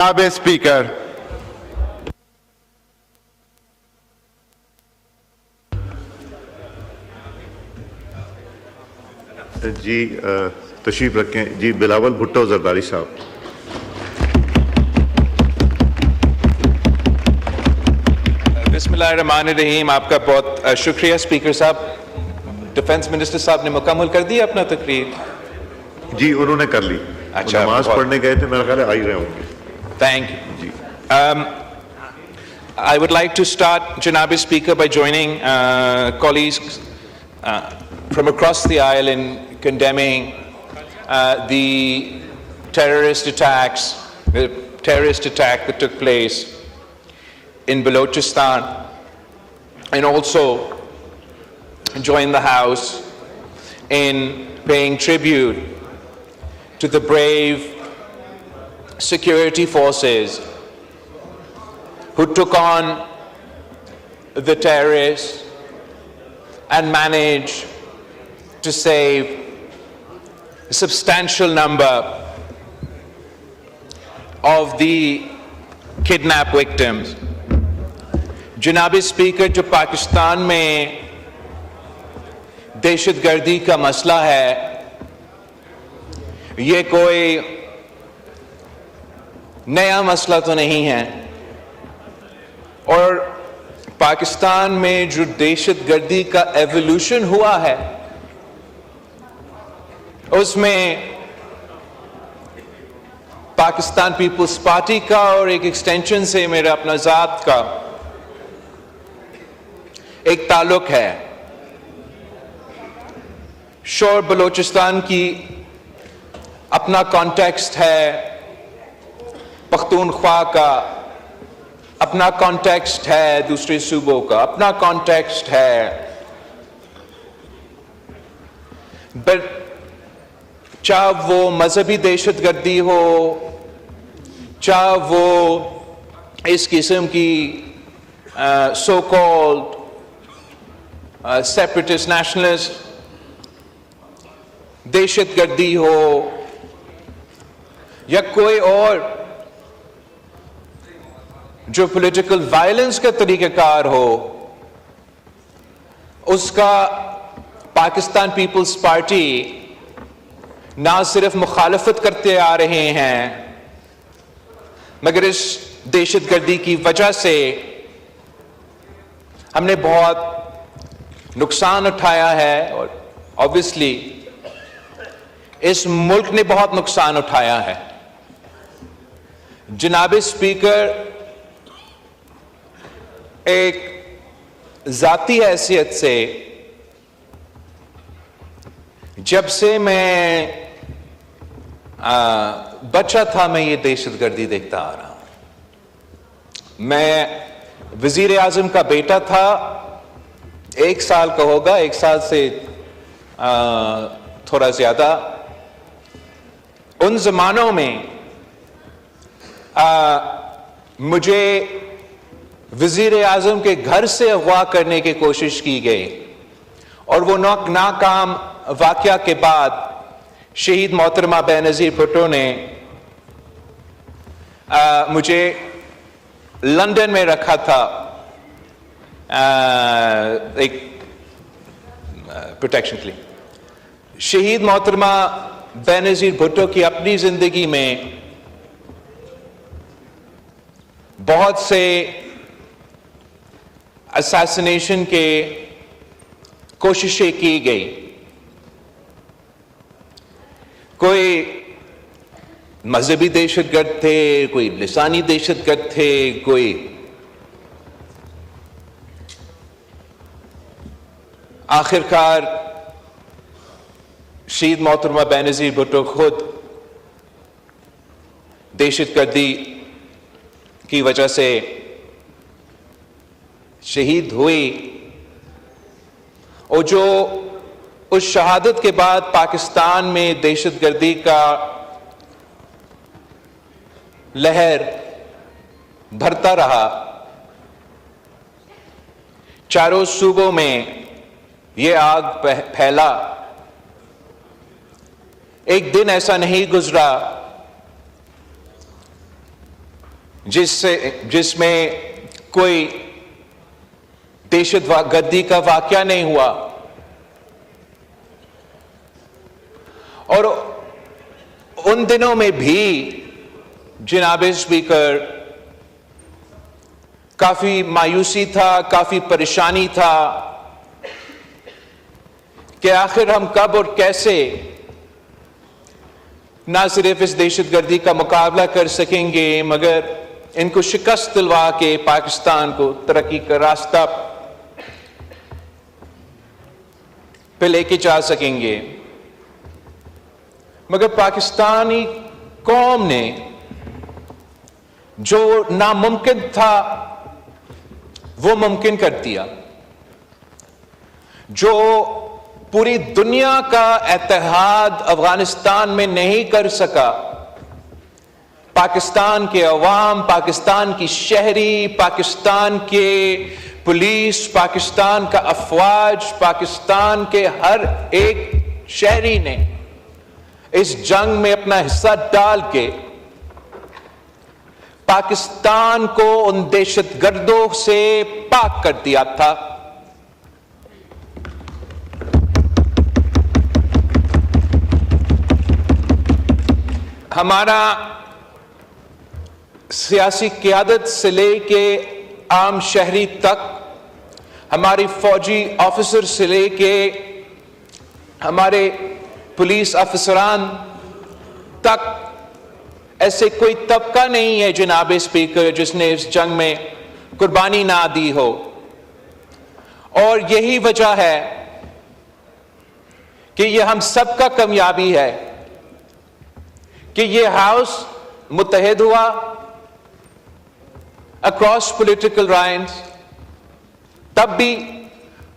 جناب اسپیکر، جی تشریف رکھیں جی. بلاول بھٹو زرداری صاحب. بسم اللہ الرحمن الرحیم. آپ کا بہت شکریہ اسپیکر صاحب. ڈیفنس منسٹر صاحب نے مکمل کر دیا اپنا تقریر؟ جی انہوں نے کر لی. اچھا، نماز پڑھنے گئے تھے، میرا خیال ہے آ ہی رہے ہوں گے. Thank you. جی I would like to start, Janab Speaker, by joining colleagues from across the aisle in condemning the terrorist attack that took place in Balochistan, and also join the House in paying tribute to the brave security forces who took on the terrorists and managed to save a substantial number of the kidnapped victims. جناب speaker, جو پاکستان میں دہشت گردی کا مسئلہ ہے، یہ کوئی نیا مسئلہ تو نہیں ہے، اور پاکستان میں جو دہشت گردی کا ایولیوشن ہوا ہے اس میں پاکستان پیپلز پارٹی کا اور ایک ایکسٹینشن سے میرا اپنا ذات کا ایک تعلق ہے. شور بلوچستان کی اپنا کانٹیکسٹ ہے، پختونخوا کا اپنا کانٹیکسٹ ہے، دوسرے صوبوں کا اپنا کانٹیکسٹ ہے. بٹ چاہے وہ مذہبی دہشت گردی ہو، چاہے وہ اس قسم کی سو کالڈ سیپریٹسٹ نیشنلسٹ دہشت گردی ہو، یا کوئی اور جو پولیٹیکل وائلنس کا طریقہ کار ہو، اس کا پاکستان پیپلز پارٹی نہ صرف مخالفت کرتے آ رہے ہیں، مگر اس دہشت گردی کی وجہ سے ہم نے بہت نقصان اٹھایا ہے، اور obviously اس ملک نے بہت نقصان اٹھایا ہے. جناب اسپیکر، ایک ذاتی حیثیت سے جب سے میں بچہ تھا میں یہ دہشت گردی دیکھتا آ رہا ہوں. میں وزیر اعظم کا بیٹا تھا، 1 سال کا ہوگا، 1 سال سے تھوڑا زیادہ. ان زمانوں میں مجھے وزیر اعظم کے گھر سے اغوا کرنے کی کوشش کی گئی، اور وہ ناکام واقعہ کے بعد شہید محترمہ بینظیر بھٹو نے مجھے لندن میں رکھا تھا ایک پروٹیکشن کے لیے. شہید محترمہ بینظیر بھٹو کی اپنی زندگی میں بہت سے اساسینیشن کے کوششیں کی گئی. کوئی مذہبی دہشت گرد تھے، کوئی لسانی دہشت گرد تھے، کوئی آخرکار شہید محترمہ بینظیر بھٹو خود دہشت گردی کی وجہ سے شہید ہوئی. اور جو اس شہادت کے بعد پاکستان میں دہشت گردی کا لہر بھرتا رہا، چاروں صوبوں میں یہ آگ پھیلا. ایک دن ایسا نہیں گزرا جس میں کوئی دہشت گردی کا واقعہ نہیں ہوا، اور ان دنوں میں بھی جناب اسپیکر کافی مایوسی تھا، کافی پریشانی تھا کہ آخر ہم کب اور کیسے نہ صرف اس دہشت گردی کا مقابلہ کر سکیں گے مگر ان کو شکست دلوا کے پاکستان کو ترقی کا راستہ پہ لے کے جا سکیں گے۔ مگر پاکستانی قوم نے جو ناممکن تھا وہ ممکن کر دیا، جو پوری دنیا کا اتحاد افغانستان میں نہیں کر سکا، پاکستان کے عوام، پاکستان کی شہری، پاکستان کے پولیس، پاکستان کا افواج، پاکستان کے ہر ایک شہری نے اس جنگ میں اپنا حصہ ڈال کے پاکستان کو ان دہشت گردوں سے پاک کر دیا تھا۔ ہمارا سیاسی قیادت سے لے کے عام شہری تک، ہماری فوجی آفیسر سے لے کے ہمارے پولیس افسران تک، ایسے کوئی طبقہ نہیں ہے جناب اسپیکر جس نے اس جنگ میں قربانی نہ دی ہو، اور یہی وجہ ہے کہ یہ ہم سب کا کامیابی ہے کہ یہ ہاؤس متحد ہوا اکراس پولیٹیکل لائنز۔ تب بھی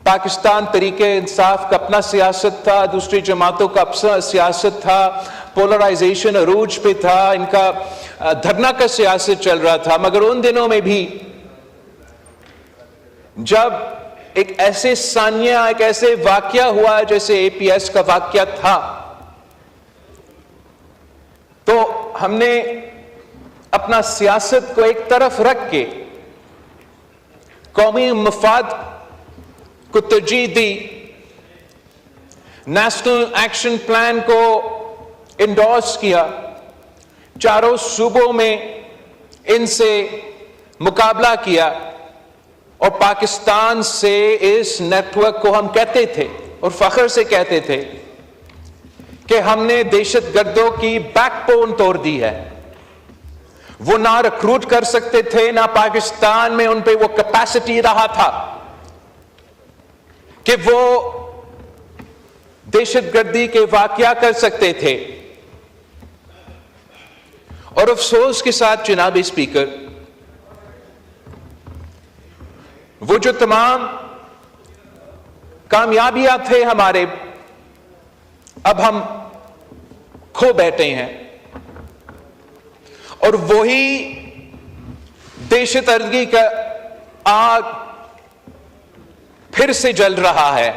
پاکستان طریقہ انصاف کا اپنا سیاست تھا، دوسری جماعتوں کا اپنا سیاست تھا، پولرائزیشن عروج پہ تھا، ان کا دھرنا کا سیاست چل رہا تھا۔ مگر ان دنوں میں بھی جب ایک ایسے ثانیہ، ایک ایسے واقعہ ہوا جیسے اے پی ایس کا واقعہ تھا، تو ہم نے اپنا سیاست کو ایک طرف رکھ کے قومی مفاد کو ترجیح دی، نیشنل ایکشن پلان کو انڈورس کیا، چاروں صوبوں میں ان سے مقابلہ کیا، اور پاکستان سے اس نیٹ ورک کو ہم کہتے تھے اور فخر سے کہتے تھے کہ ہم نے دہشت گردوں کی بیک بون توڑ دی ہے۔ وہ نہ ریکروٹ کر سکتے تھے، نہ پاکستان میں ان پہ وہ کیپیسٹی رہا تھا کہ وہ دہشت گردی کے واقعہ کر سکتے تھے۔ اور افسوس کے ساتھ جناب اسپیکر، وہ جو تمام کامیابیاں تھے ہمارے، اب ہم کھو بیٹھے ہیں، اور وہی دہشت گردی کا آگ پھر سے جل رہا ہے۔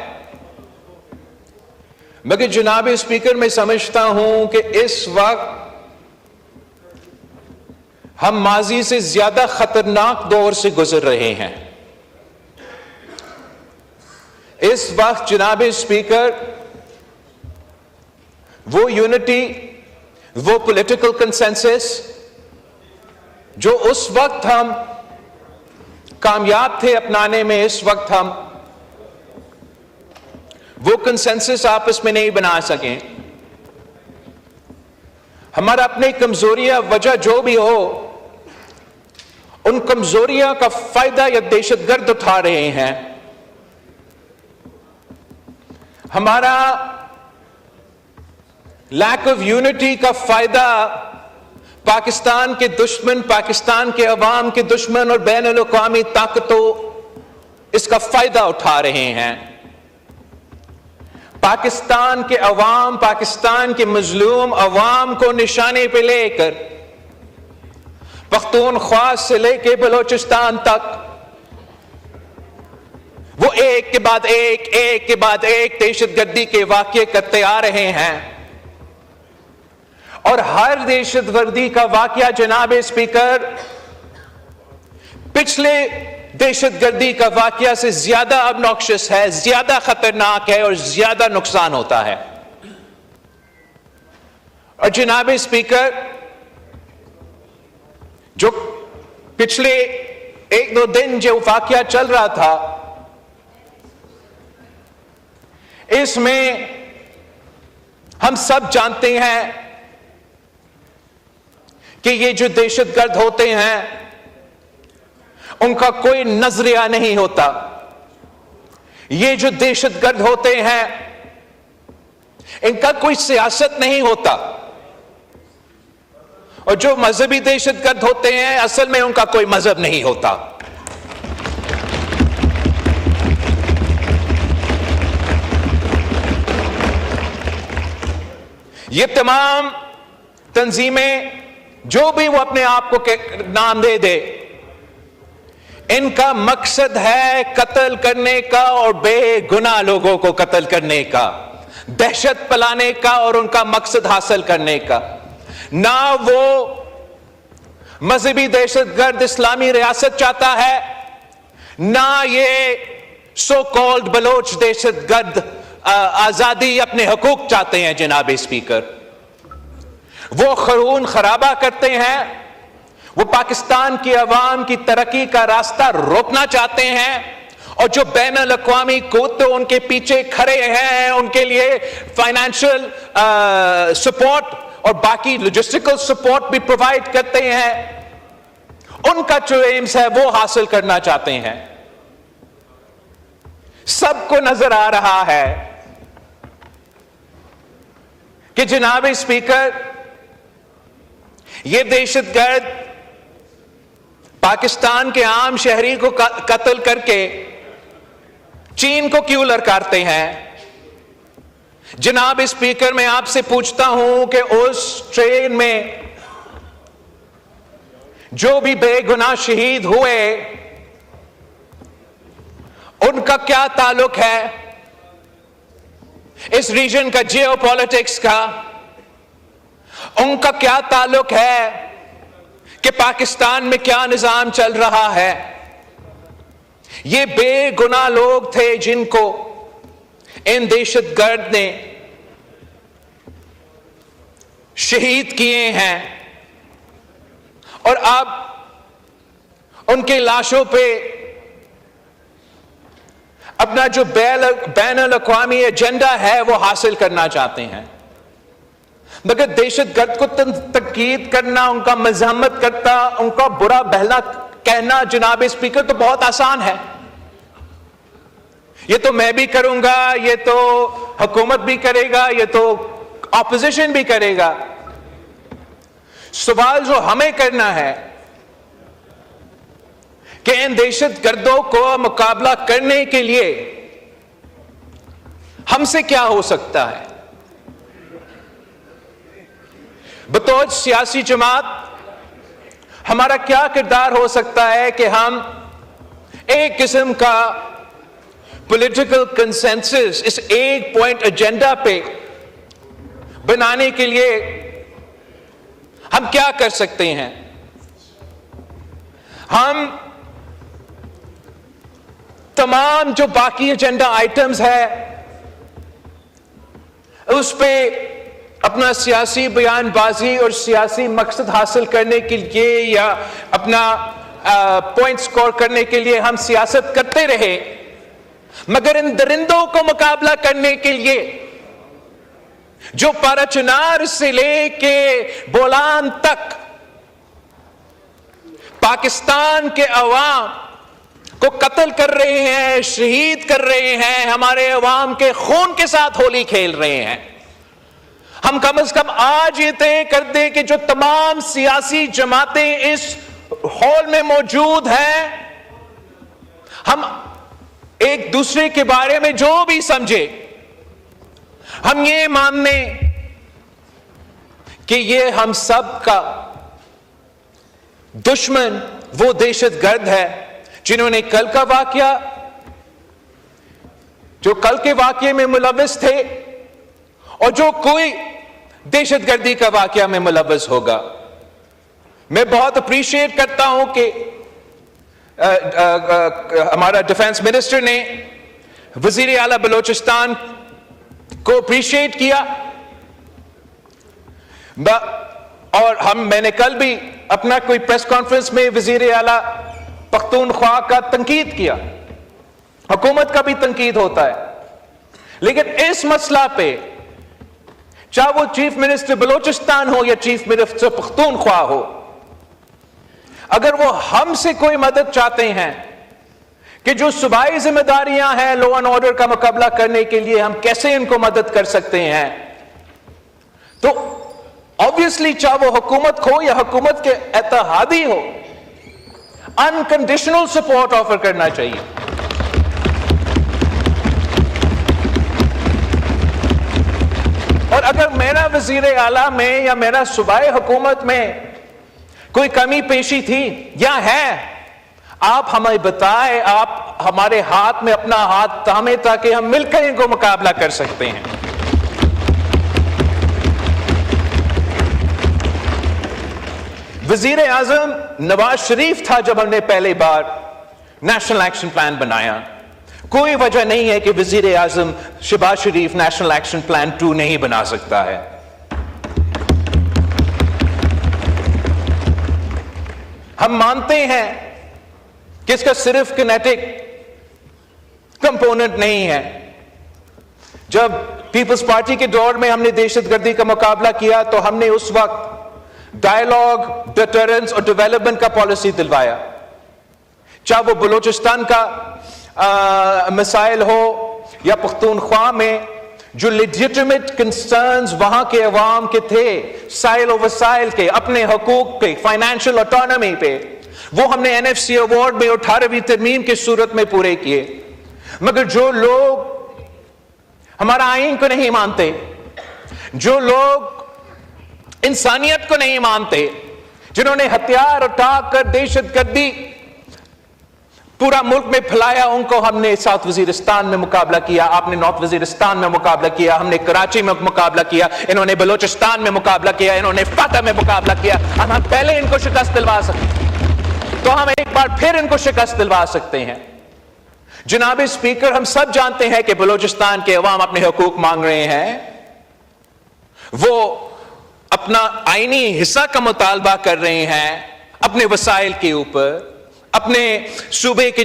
مگر جناب اسپیکر میں سمجھتا ہوں کہ اس وقت ہم ماضی سے زیادہ خطرناک دور سے گزر رہے ہیں۔ اس وقت جناب اسپیکر وہ یونٹی، وہ پولیٹیکل کنسنسس جو اس وقت ہم کامیاب تھے اپنانے میں، اس وقت ہم وہ کنسنسس آپس میں نہیں بنا سکیں۔ ہمارا اپنی کمزوریاں، وجہ جو بھی ہو، ان کمزوریاں کا فائدہ یہ دہشت گرد اٹھا رہے ہیں۔ ہمارا لیک آف یونٹی کا فائدہ پاکستان کے دشمن، پاکستان کے عوام کے دشمن اور بین الاقوامی طاقتوں اس کا فائدہ اٹھا رہے ہیں۔ پاکستان کے عوام، پاکستان کے مظلوم عوام کو نشانے پہ لے کر پختونخوا سے لے کے بلوچستان تک وہ ایک کے بعد ایک، ایک کے بعد ایک دہشت گردی کے واقعے کرتے آ رہے ہیں، اور ہر دہشت گردی کا واقعہ جناب اسپیکر پچھلے دہشت گردی کا واقعہ سے زیادہ obnoxious ہے, زیادہ خطرناک ہے اور زیادہ نقصان ہوتا ہے. اور جناب اسپیکر, جو پچھلے ایک دو دن جو واقعہ چل رہا تھا, اس میں ہم سب جانتے ہیں کہ یہ جو دہشت گرد ہوتے ہیں ان کا کوئی نظریہ نہیں ہوتا. یہ جو دہشت گرد ہوتے ہیں ان کا کوئی سیاست نہیں ہوتا. اور جو مذہبی دہشت گرد ہوتے ہیں اصل میں ان کا کوئی مذہب نہیں ہوتا. یہ تمام تنظیمیں جو بھی وہ اپنے آپ کو نام دے دے, ان کا مقصد ہے قتل کرنے کا اور بے گناہ لوگوں کو قتل کرنے کا, دہشت پلانے کا اور ان کا مقصد حاصل کرنے کا. نہ وہ مذہبی دہشت گرد اسلامی ریاست چاہتا ہے, نہ یہ سو کالڈ بلوچ دہشت گرد آزادی اپنے حقوق چاہتے ہیں. جناب اسپیکر, وہ خون خرابہ کرتے ہیں, وہ پاکستان کی عوام کی ترقی کا راستہ روکنا چاہتے ہیں, اور جو بین الاقوامی قوت ان کے پیچھے کھڑے ہیں ان کے لیے فائنینشل سپورٹ اور باقی لاجسٹیکل سپورٹ بھی پرووائڈ کرتے ہیں, ان کا جو ایمز ہے وہ حاصل کرنا چاہتے ہیں. سب کو نظر آ رہا ہے کہ جناب اسپیکر, یہ دہشت گرد پاکستان کے عام شہری کو قتل کر کے چین کو کیوں للکارتے ہیں. جناب اسپیکر, میں آپ سے پوچھتا ہوں کہ اس ٹرین میں جو بھی بے گناہ شہید ہوئے ان کا کیا تعلق ہے اس ریجن کا جیو پالیٹکس کا؟ ان کا کیا تعلق ہے کہ پاکستان میں کیا نظام چل رہا ہے؟ یہ بے گناہ لوگ تھے جن کو ان دہشت گرد نے شہید کیے ہیں, اور اب ان کے لاشوں پہ اپنا جو بین الاقوامی ایجنڈا ہے وہ حاصل کرنا چاہتے ہیں. مگر دہشت گرد کو تنقید کرنا, ان کا مذمت کرنا, ان کا برا بھلا کہنا جناب اسپیکر تو بہت آسان ہے. یہ تو میں بھی کروں گا, یہ تو حکومت بھی کرے گا, یہ تو اپوزیشن بھی کرے گا. سوال جو ہمیں کرنا ہے کہ ان دہشت گردوں کو مقابلہ کرنے کے لیے ہم سے کیا ہو سکتا ہے. بطور سیاسی جماعت ہمارا کیا کردار ہو سکتا ہے کہ ہم ایک قسم کا پولیٹیکل کنسنسس اس ایک پوائنٹ ایجنڈا پہ بنانے کے لیے ہم کیا کر سکتے ہیں. ہم تمام جو باقی ایجنڈا آئٹمز ہے اس پہ اپنا سیاسی بیان بازی اور سیاسی مقصد حاصل کرنے کے لیے یا اپنا پوائنٹ سکور کرنے کے لیے ہم سیاست کرتے رہے, مگر ان درندوں کو مقابلہ کرنے کے لیے جو پارچنار سے لے کے بولان تک پاکستان کے عوام کو قتل کر رہے ہیں, شہید کر رہے ہیں, ہمارے عوام کے خون کے ساتھ ہولی کھیل رہے ہیں, ہم کم از کم آج یہ طے کر دیں کہ جو تمام سیاسی جماعتیں اس ہال میں موجود ہیں, ہم ایک دوسرے کے بارے میں جو بھی سمجھے, ہم یہ مان لیں کہ یہ ہم سب کا دشمن وہ دہشت گرد ہے جنہوں نے کل کا واقعہ, جو کل کے واقعے میں ملوث تھے اور جو کوئی دہشت گردی کا واقعہ میں ملوث ہوگا. میں بہت اپریشیٹ کرتا ہوں کہ ہمارا ڈیفنس منسٹر نے وزیر اعلیٰ بلوچستان کو اپریشیٹ کیا، اور میں نے کل بھی اپنا کوئی پریس کانفرنس میں وزیر اعلیٰ پختونخوا کا تنقید کیا، حکومت کا بھی تنقید ہوتا ہے، لیکن اس مسئلہ پہ چاہے وہ چیف منسٹر بلوچستان ہو یا چیف منسٹر پختونخوا ہو، اگر وہ ہم سے کوئی مدد چاہتے ہیں کہ جو صوبائی ذمہ داریاں ہیں لا اینڈ آرڈر کا مقابلہ کرنے کے لیے ہم کیسے ان کو مدد کر سکتے ہیں، تو obviously چاہے وہ حکومت ہو یا حکومت کے اتحادی ہو، انکنڈیشنل سپورٹ آفر کرنا چاہیے۔ اور اگر میرا وزیر اعلیٰ میں یا میرا صوبائی حکومت میں کوئی کمی پیشی تھی یا ہے، آپ ہمیں بتائیں، آپ ہمارے ہاتھ میں اپنا ہاتھ تھامیں تاکہ ہم مل کر ان کو مقابلہ کر سکتے ہیں۔ وزیر اعظم نواز شریف تھا جب ہم نے پہلی بار نیشنل ایکشن پلان بنایا، کوئی وجہ نہیں ہے کہ وزیر اعظم شہباز شریف نیشنل ایکشن پلان 2 نہیں بنا سکتا ہے۔ ہم مانتے ہیں کہ اس کا صرف کینیٹک کمپوننٹ نہیں ہے۔ جب پیپلز پارٹی کے دور میں ہم نے دہشت گردی کا مقابلہ کیا تو ہم نے اس وقت ڈائیلاگ، ڈیٹرنس اور ڈیولپمنٹ کا پالیسی دلوایا، چاہے وہ بلوچستان کا مسائل ہو یا پختونخوا میں جو لیجیٹمیٹ کنسرنز وہاں کے عوام کے تھے، سائل و وسائل کے، اپنے حقوق پہ، فائنینشل آٹونومی پہ، وہ ہم نے این ایف سی ایوارڈ میں 18ویں ترمیم کی صورت میں پورے کیے۔ مگر جو لوگ ہمارا آئین کو نہیں مانتے، جو لوگ انسانیت کو نہیں مانتے، جنہوں نے ہتھیار اٹھا کر دہشت گردی پورا ملک میں پھیلایا، ان کو ہم نے ساؤتھ وزیرستان میں مقابلہ کیا، آپ نے نارتھ وزیرستان میں مقابلہ کیا، ہم نے کراچی میں مقابلہ کیا، انہوں نے بلوچستان میں مقابلہ کیا، انہوں نے فاتح میں مقابلہ کیا۔ ہم پہلے ان کو شکست دلوا سکتے تو ہم ایک بار پھر ان کو شکست دلوا سکتے ہیں۔ جناب اسپیکر، ہم سب جانتے ہیں کہ بلوچستان کے عوام اپنے حقوق مانگ رہے ہیں، وہ اپنا آئینی حصہ کا مطالبہ کر رہے ہیں اپنے وسائل کے اوپر، اپنے صوبے کے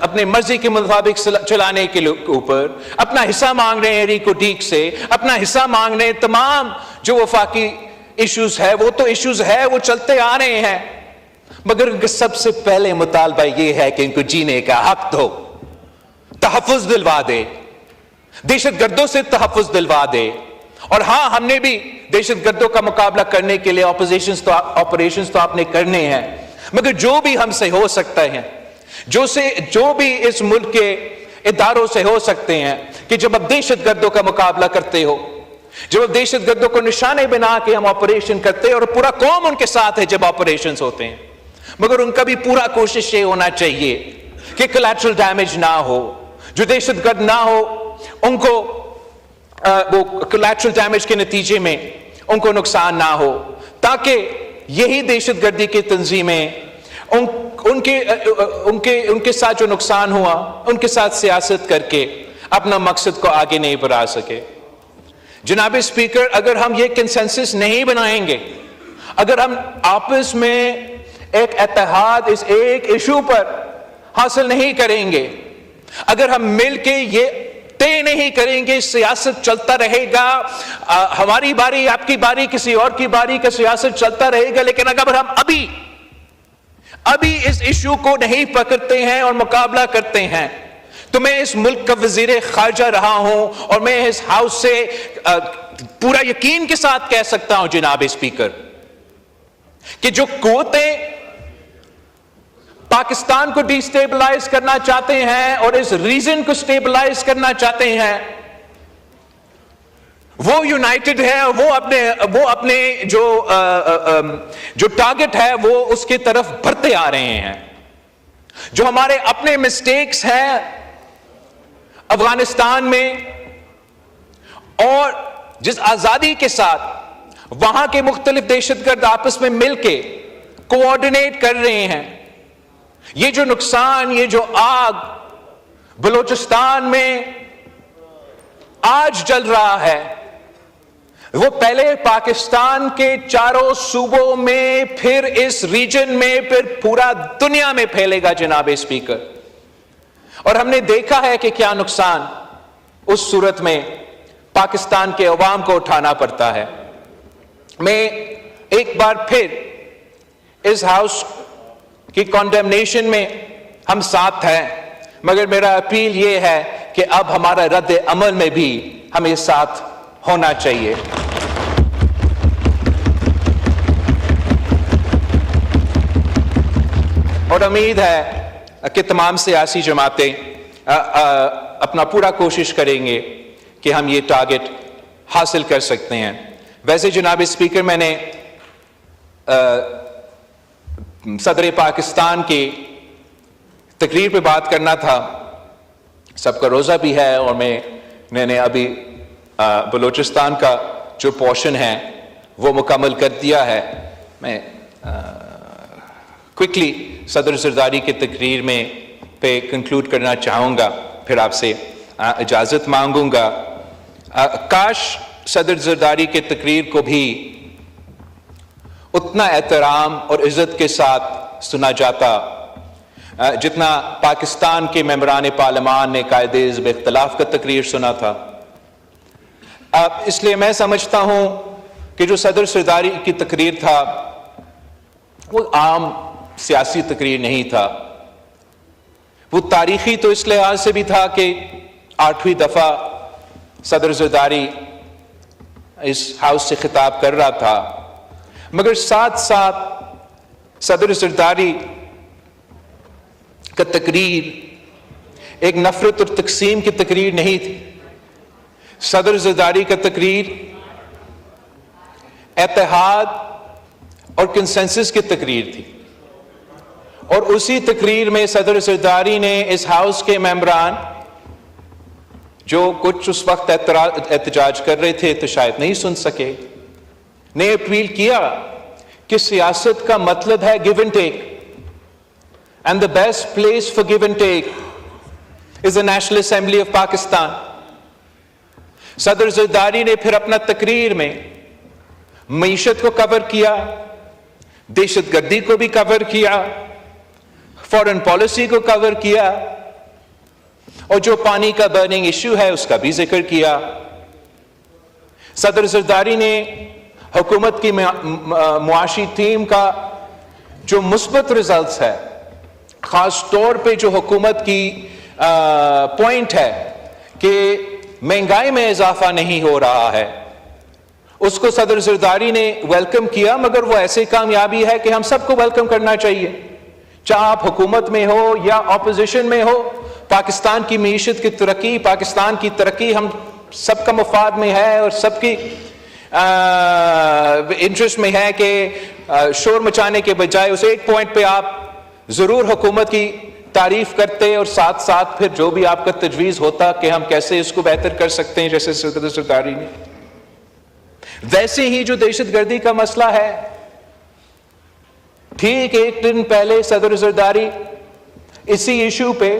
اپنے مرضی کے مطابق چلانے کے اوپر اپنا حصہ مانگ رہے ہیں، ریکو ڈیک سے اپنا حصہ مانگ رہے ہیں۔ تمام جو وفاقی ایشوز ہے وہ تو ایشوز ہے، وہ چلتے آ رہے ہیں، مگر ان کا سب سے پہلے مطالبہ یہ ہے کہ ان کو جینے کا حق دو، تحفظ دلوا دے، دہشت گردوں سے تحفظ دلوا دے۔ اور ہاں، ہم نے بھی دہشت گردوں کا مقابلہ کرنے کے لیے آپریشنز تو آپ نے کرنے ہیں، مگر جو بھی ہم سے ہو سکتا ہے، جو بھی اس ملک کے اداروں سے ہو سکتے ہیں، کہ جب آپ دہشت گردوں کا مقابلہ کرتے ہو، جب آپ دہشت گردوں کو نشانے بنا کے ہم آپریشن کرتے ہیں، اور پورا قوم ان کے ساتھ ہے جب آپریشنز ہوتے ہیں، مگر ان کا بھی پورا کوشش یہ ہونا چاہیے کہ کولیٹرل ڈیمیج نہ ہو، جو دہشت گرد نہ ہو ان کو وہ کولیٹرل ڈیمیج کے نتیجے میں ان کو نقصان نہ ہو، تاکہ یہی دہشت گردی کی تنظیمیں ان کے ساتھ جو نقصان ہوا ان کے ساتھ سیاست کر کے اپنا مقصد کو آگے نہیں بڑھا سکے۔ جناب اسپیکر، اگر ہم یہ کنسنسس نہیں بنائیں گے، اگر ہم آپس میں ایک اتحاد اس ایک ایشو پر حاصل نہیں کریں گے، اگر ہم مل کے یہ طے نہیں کریں گے، سیاست چلتا رہے گا، ہماری باری، آپ کی باری، کسی اور کی باری کا سیاست چلتا رہے گا، لیکن اگر ہم ابھی اس ایشو کو نہیں پکڑتے ہیں اور مقابلہ کرتے ہیں، تو میں اس ملک کا وزیر خارجہ رہا ہوں اور میں اس ہاؤس سے پورا یقین کے ساتھ کہہ سکتا ہوں جناب اسپیکر کہ جو قوتیں پاکستان کو ڈی سٹیبلائز کرنا چاہتے ہیں اور اس ریجن کو سٹیبلائز کرنا چاہتے ہیں، وہ یونائٹڈ ہے، وہ اپنے جو ٹارگٹ ہے وہ اس کی طرف بڑھتے آ رہے ہیں۔ جو ہمارے اپنے مسٹیکس ہیں افغانستان میں، اور جس آزادی کے ساتھ وہاں کے مختلف دہشت گرد آپس میں مل کے کوآرڈینیٹ کر رہے ہیں، یہ جو نقصان، یہ جو آگ بلوچستان میں آج جل رہا ہے، وہ پہلے پاکستان کے چاروں صوبوں میں، پھر اس ریجن میں، پھر پورا دنیا میں پھیلے گا جناب اسپیکر. اور ہم نے دیکھا ہے کہ کیا نقصان اس صورت میں پاکستان کے عوام کو اٹھانا پڑتا ہے. میں ایک بار پھر اس ہاؤس کی کنڈیمنیشن میں ہم ساتھ ہیں، مگر میرا اپیل یہ ہے کہ اب ہمارا رد عمل میں بھی ہمیں ساتھ ہونا چاہیے. اور امید ہے کہ تمام سیاسی جماعتیں اپنا پورا کوشش کریں گے کہ ہم یہ ٹارگٹ حاصل کر سکتے ہیں. ویسے جناب اسپیکر، میں نے صدر پاکستان کی تقریر پہ بات کرنا تھا. سب کا روزہ بھی ہے اور میں نے ابھی بلوچستان کا جو پورشن ہے وہ مکمل کر دیا ہے. میں کوئکلی صدر زرداری کی تقریر میں پہ کنکلوڈ کرنا چاہوں گا، پھر آپ سے اجازت مانگوں گا. کاش صدر زرداری کی تقریر کو بھی اتنا احترام اور عزت کے ساتھ سنا جاتا جتنا پاکستان کے ممبران پارلیمان نے قائد حزب اختلاف کا تقریر سنا تھا. اس لیے میں سمجھتا ہوں کہ جو صدر زرداری کی تقریر تھا وہ عام سیاسی تقریر نہیں تھا. وہ تاریخی تو اس لحاظ سے بھی تھا کہ 8ویں دفعہ صدر زرداری اس ہاؤس سے خطاب کر رہا تھا، مگر ساتھ ساتھ صدر زرداری کا تقریر ایک نفرت اور تقسیم کی تقریر نہیں تھی. صدر زرداری کا تقریر اتحاد اور کنسنسس کی تقریر تھی. اور اسی تقریر میں صدر زرداری نے اس ہاؤس کے ممبران جو کچھ اس وقت احتجاج کر رہے تھے تو شاید نہیں سن سکے، نے اپیل کیا کہ سیاست کا مطلب ہے give and take, and the best place for give and take is the National Assembly of Pakistan. صدر زرداری نے پھر اپنا تقریر میں معیشت کو کور کیا، دہشت گردی کو بھی کور کیا، فورن پالیسی کو کور کیا، اور جو پانی کا برننگ ایشو ہے اس کا بھی ذکر کیا. صدر زرداری نے حکومت کی معاشی ٹیم کا جو مثبت ریزلٹس ہے، خاص طور پہ جو حکومت کی پوائنٹ ہے کہ مہنگائی میں اضافہ نہیں ہو رہا ہے، اس کو صدر زرداری نے ویلکم کیا. مگر وہ ایسی کامیابی ہے کہ ہم سب کو ویلکم کرنا چاہیے، چاہے آپ حکومت میں ہو یا اپوزیشن میں ہو. پاکستان کی معیشت کی ترقی، پاکستان کی ترقی ہم سب کا مفاد میں ہے اور سب کی انٹرسٹ میں ہے کہ شور مچانے کے بجائے اس ایک پوائنٹ پہ آپ ضرور حکومت کی تعریف کرتے اور ساتھ ساتھ پھر جو بھی آپ کا تجویز ہوتا کہ ہم کیسے اس کو بہتر کر سکتے ہیں، جیسے صدر زرداری نے. ویسے ہی جو دہشت گردی کا مسئلہ ہے، ٹھیک ایک دن پہلے صدر زرداری اسی ایشو پہ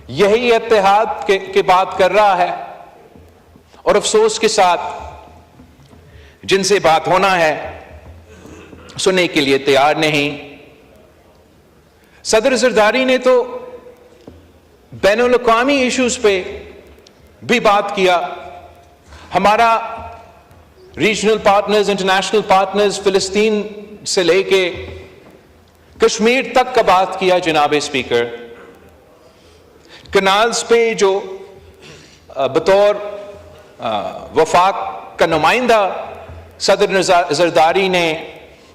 یہی اتحاد کی بات کر رہا ہے، اور افسوس کے ساتھ جن سے بات ہونا ہے سننے کے لیے تیار نہیں. صدر زرداری نے تو بین الاقوامی ایشوز پہ بھی بات کیا. ہمارا ریجنل پارٹنرز، انٹرنیشنل پارٹنرز، فلسطین سے لے کے کشمیر تک کا بات کیا. جناب اسپیکر، کنالز پہ جو بطور وفاق کا نمائندہ صدر زرداری نے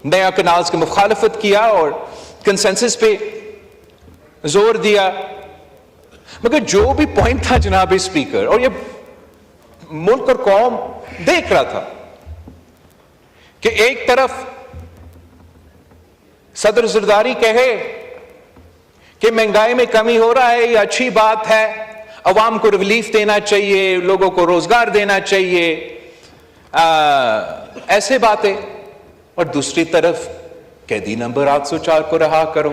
نیا کنالز کی مخالفت کیا اور کنسنسس پہ زور دیا. مگر جو بھی پوائنٹ تھا جناب اسپیکر، اور یہ ملک اور قوم دیکھ رہا تھا کہ ایک طرف صدر زرداری کہے کہ مہنگائی میں کمی ہو رہا ہے، یہ اچھی بات ہے، عوام کو ریلیف دینا چاہیے، لوگوں کو روزگار دینا چاہیے، ایسے باتیں، اور دوسری طرف قیدی نمبر 804 کو رہا کرو.